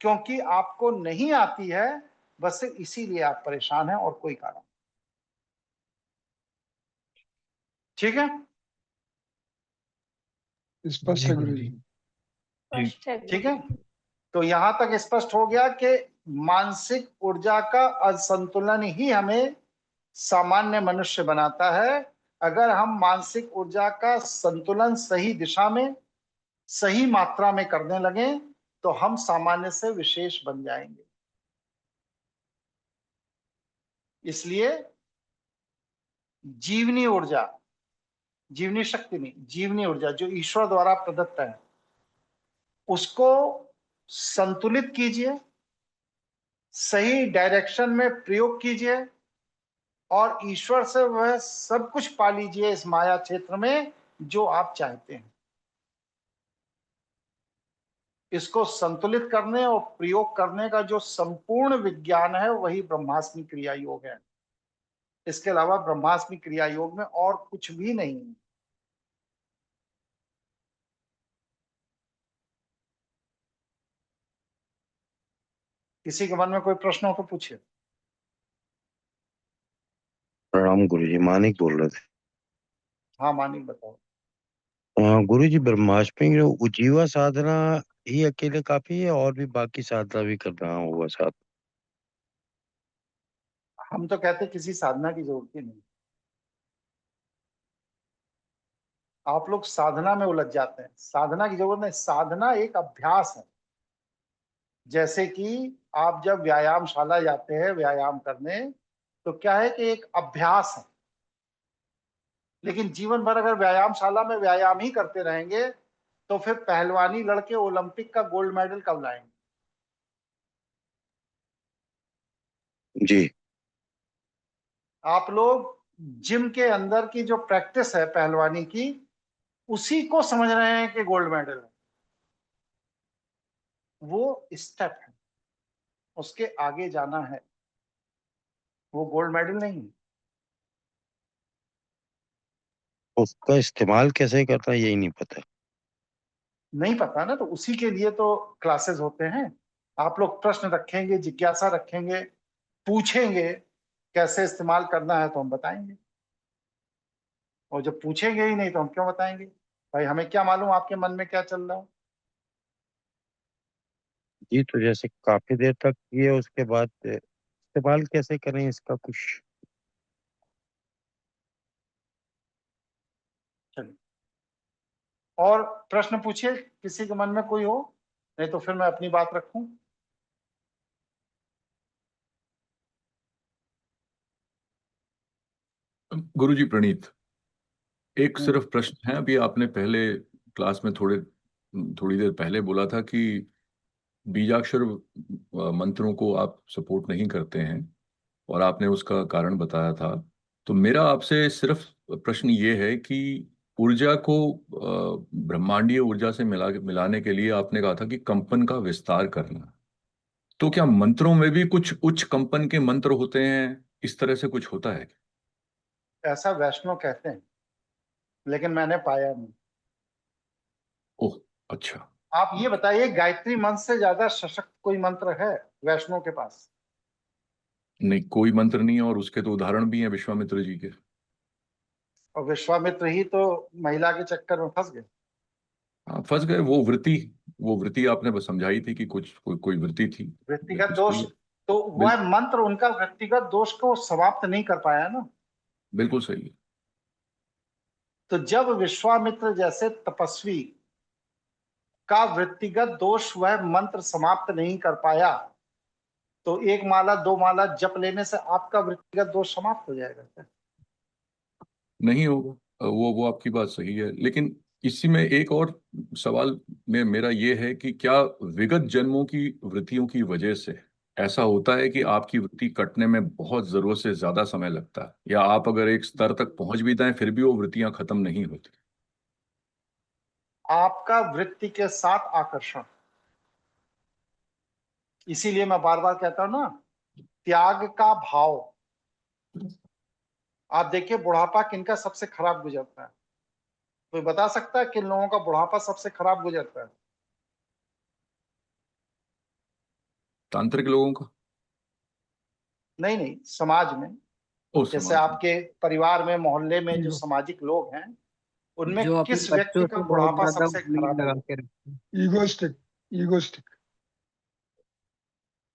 क्योंकि आपको नहीं आती है, बस इसीलिए आप परेशान हैं और कोई कारण। ठीक है, स्पष्ट है गुरुजी। ठीक है। तो यहां तक स्पष्ट हो गया कि मानसिक ऊर्जा का असंतुलन ही हमें सामान्य मनुष्य बनाता है। अगर हम मानसिक ऊर्जा का संतुलन सही दिशा में, सही मात्रा में करने लगे तो हम सामान्य से विशेष बन जाएंगे। इसलिए जीवनी ऊर्जा, जीवनी शक्ति नहीं, जीवनी ऊर्जा जो ईश्वर द्वारा प्रदत्त है, उसको संतुलित कीजिए, सही डायरेक्शन में प्रयोग कीजिए और ईश्वर से वह सब कुछ पा लीजिए इस माया क्षेत्र में जो आप चाहते हैं। इसको संतुलित करने और प्रयोग करने का जो संपूर्ण विज्ञान है वही ब्रह्मास्मि क्रिया योग है। इसके अलावा ब्रह्मास्मि क्रिया योग में और कुछ भी नहीं है। किसी के मन में कोई प्रश्न हो तो पूछिए। प्रणाम गुरुजी, मानिक बोल रहे थे। हाँ मानिक बताओ। गुरुजी, ब्रह्माष्टमी में उज्जीवा साधना ही अकेले काफी है और भी बाकी साधना भी करना होगा साथ? हम तो कहते किसी साधना की जरूरत ही नहीं। आप लोग साधना में उलझ जाते हैं। साधना की जरूरत नहीं, साधना एक अभ्यास है। जैसे कि आप जब व्यायामशाला जाते हैं व्यायाम करने, तो क्या है कि एक अभ्यास है। लेकिन जीवन भर अगर व्यायामशाला में व्यायाम ही करते रहेंगे तो फिर पहलवानी लड़के ओलंपिक का गोल्ड मेडल कब लाएंगे? जी। आप लोग जिम के अंदर की जो प्रैक्टिस है पहलवानी की, उसी को समझ रहे हैं कि गोल्ड मेडल है। वो स्टेप है, उसके आगे जाना है, वो गोल्ड मेडल नहीं है। उसका इस्तेमाल कैसे करना है यही नहीं पता। नहीं पता ना, तो उसी के लिए तो क्लासेस होते हैं। आप लोग प्रश्न रखेंगे, जिज्ञासा रखेंगे, पूछेंगे कैसे इस्तेमाल करना है तो हम बताएंगे। और जब पूछेंगे ही नहीं तो हम क्यों बताएंगे? भाई हमें क्या मालूम आपके मन में क्या चल रहा है। जी, तो जैसे काफी देर तक किए उसके बाद इस्तेमाल कैसे करें इसका कुछ। चलिए और प्रश्न पूछिए, किसी के मन में कोई हो, नहीं तो फिर मैं अपनी बात रखूं। गुरुजी प्रणीत, एक सिर्फ प्रश्न है। अभी आपने पहले क्लास में थोड़ी देर पहले बोला था कि बीजाक्षर मंत्रों को आप सपोर्ट नहीं करते हैं और आपने उसका कारण बताया था। तो मेरा आपसे सिर्फ प्रश्न ये है कि ऊर्जा को ब्रह्मांडीय ऊर्जा से मिलाने के लिए आपने कहा था कि कंपन का विस्तार करना। तो क्या मंत्रों में भी कुछ उच्च कंपन के मंत्र होते हैं, इस तरह से कुछ होता है? ऐसा वैष्णव कहते हैं, लेकिन मैंने पाया नहीं। ओह, अच्छा। आप ये बताइए, गायत्री मंत्र से ज्यादा सशक्त कोई मंत्र है वैष्णव के पास? नहीं, कोई मंत्र नहीं है, और उसके तो उदाहरण भी हैं विश्वामित्र जी के। और विश्वामित्र ही तो महिला के चक्कर में फंस गए। हाँ, फंस गए। वो वृत्ति आपने बस समझाई थी कि कोई वृत्ति थी व्यक्तिगत दोष, इसलिए। तो बिल, वह मंत्र उनका व्यक्तिगत दोष को समाप्त नहीं कर पाया ना। बिल्कुल सही है। तो जब विश्वामित्र जैसे तपस्वी का व्यक्तिगत दोष वह मंत्र समाप्त नहीं कर पाया, तो एक माला दो माला जप लेने से आपका व्यक्तिगत दोष समाप्त हो जाएगा क्या? नहीं होगा। वो आपकी बात सही है, लेकिन इसी में एक और सवाल में मेरा ये है कि क्या विगत जन्मों की वृत्तियों की वजह से ऐसा होता है कि आपकी वृत्ति कटने में बहुत जरूरत से ज्यादा समय लगता है, या आप अगर एक स्तर तक पहुंच भी जाएं फिर भी वो वृत्तियां खत्म नहीं होती? आपका वृत्ति के साथ आकर्षण। इसीलिए मैं बार बार कहता हूं ना, त्याग का भाव। आप देखिए बुढ़ापा किनका सबसे खराब गुजरता है? कोई बता सकता है किन लोगों का बुढ़ापा सबसे खराब गुजरता है? तांत्रिक लोगों का? नहीं नहीं, समाज में। ओ, जैसे समाज में। आपके परिवार में, मोहल्ले में जो सामाजिक लोग हैं, उनमें जो अपने किस बच्चों व्यक्ति का से बहुत बुढ़ापा ज्यादा सबसे उम्मीद खराब लगा है? के रखते हैं। ईगोस्टिक। ईगोस्टिक।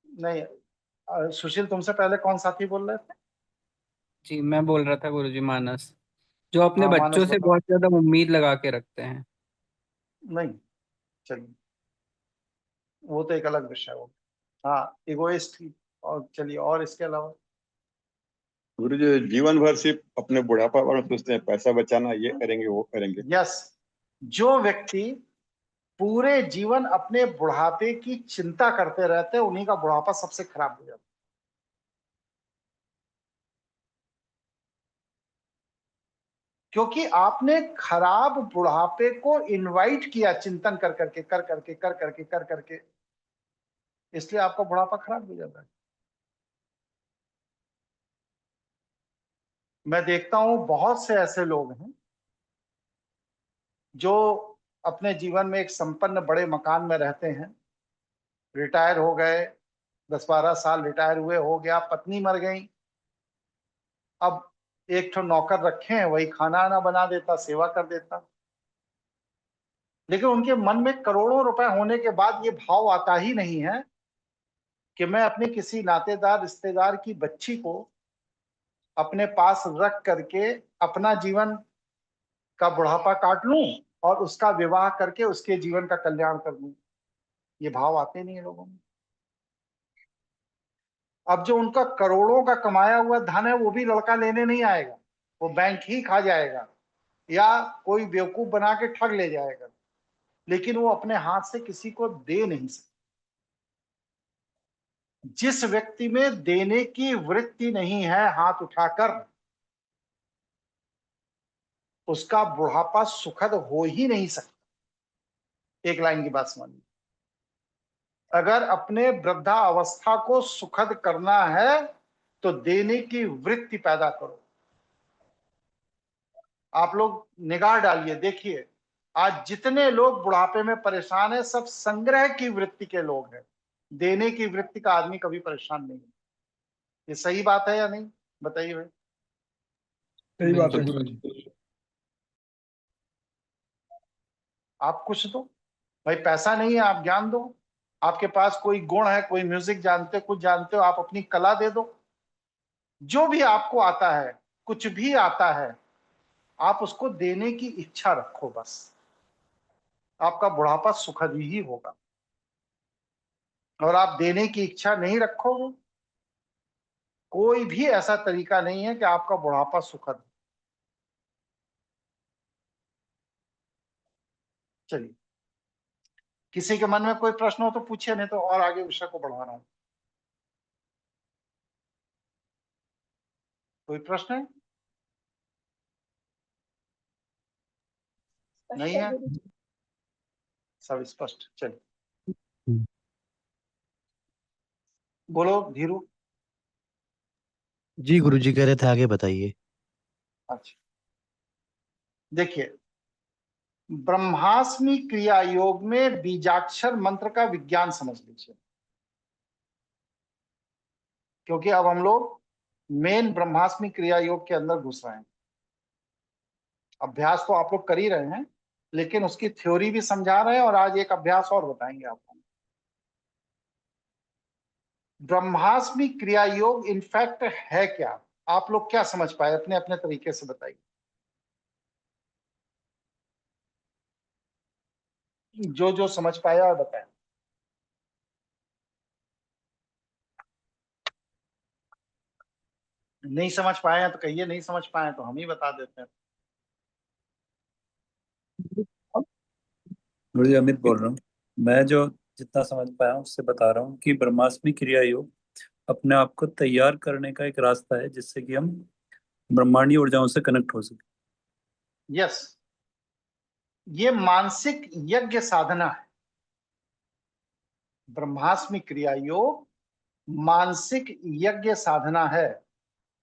नहीं, सुशील तुमसे पहले कौन साथी बोल रहे थे? जी, मैं बोल रहा था गुरुजी, मानस। जो अपने हाँ मानस बच्चों से बताओ। बहुत ज्यादा उम्मीद लगा के रखते हैं। नहीं, चलिए वो तो एक अलग विषय हो। हाँ, इगोइस्ट ही। और चलिए, और इसके अलावा? गुरु जी जीवन भर सिर्फ अपने बुढ़ापा पर सोचते हैं, पैसा बचाना, ये करेंगे वो करेंगे। यस, जो व्यक्ति पूरे जीवन अपने बुढ़ापे की चिंता करते रहते हैं, उन्हीं का बुढ़ापा सबसे खराब हो जाता है। क्योंकि आपने खराब बुढ़ापे को इनवाइट किया, चिंतन कर करके कर करके कर करके कर करके, इसलिए आपका बुढ़ापा खराब हो जाता है। मैं देखता हूं बहुत से ऐसे लोग हैं जो अपने जीवन में एक संपन्न बड़े मकान में रहते हैं, रिटायर हो गए, 10-12 साल रिटायर हुए, हो गया, पत्नी मर गई, अब एक ठो नौकर रखे हैं, वही खाना आना बना देता, सेवा कर देता। लेकिन उनके मन में करोड़ों रुपए होने के बाद ये भाव आता ही नहीं है कि मैं अपने किसी नातेदार रिश्तेदार की बच्ची को अपने पास रख करके अपना जीवन का बुढ़ापा काट लूं और उसका विवाह करके उसके जीवन का कल्याण कर लूं। ये भाव आते नहीं है लोगों में। अब जो उनका करोड़ों का कमाया हुआ धन है वो भी लड़का लेने नहीं आएगा, वो बैंक ही खा जाएगा या कोई बेवकूफ बना के ठग ले जाएगा, लेकिन वो अपने हाथ से किसी को दे नहीं सकता। जिस व्यक्ति में देने की वृत्ति नहीं है हाथ उठाकर, उसका बुढ़ापा सुखद हो ही नहीं सकता। एक लाइन की बात समझिए, अगर अपने वृद्धा अवस्था को सुखद करना है तो देने की वृत्ति पैदा करो। आप लोग निगाह डालिए, देखिए आज जितने लोग बुढ़ापे में परेशान हैं सब संग्रह की वृत्ति के लोग हैं। देने की वृत्ति का आदमी कभी परेशान नहीं है। ये सही बात है या नहीं, बताइए भाई। सही बात है बिल्कुल। गुरुजी। आप कुछ दो भाई, पैसा नहीं है आप ज्ञान दो। आपके पास कोई गुण है, कोई म्यूजिक जानते हो, कुछ जानते हो, आप अपनी कला दे दो। जो भी आपको आता है, कुछ भी आता है, आप उसको देने की इच्छा रखो, बस आपका बुढ़ापा सुखद ही होगा। और आप देने की इच्छा नहीं रखोगे, कोई भी ऐसा तरीका नहीं है कि आपका बुढ़ापा सुखद हो। चलिए, किसी के मन में कोई प्रश्न हो तो पूछिए, नहीं तो और आगे विषय को बढ़ा रहा हूं। कोई प्रश्न है? नहीं है, सब स्पष्ट। चलिए बोलो धीरू। जी गुरुजी कह रहे थे आगे बताइए। अच्छा, देखिए ब्रह्मास्मि क्रिया योग में बीजाक्षर मंत्र का विज्ञान समझ लीजिए, क्योंकि अब हम लोग मेन ब्रह्मास्मि क्रिया योग के अंदर घुस रहे हैं। अभ्यास तो आप लोग कर ही रहे हैं, लेकिन उसकी थ्योरी भी समझा रहे हैं और आज एक अभ्यास और बताएंगे आपको। ब्रह्मास्मि क्रिया योग इनफैक्ट है क्या, आप लोग क्या समझ पाए अपने अपने तरीके से बताइए। जो जो समझ पाया और बताएं। नहीं समझ पाए हैं तो कहिए, नहीं समझ पाए हैं तो हम ही बता देते हैं। गुरुजी अमित बोल रहा हूँ। मैं जो जितना समझ पाया हूँ उससे बता रहा हूँ कि ब्रह्मास्मि क्रिया योग अपने आप को तैयार करने का एक रास्ता है जिससे कि हम ब्रह्मांडीय ऊर्जाओं से कनेक्ट हो सके। यस, ये मानसिक यज्ञ साधना है। ब्रह्मास्मि क्रिया योग मानसिक यज्ञ साधना है।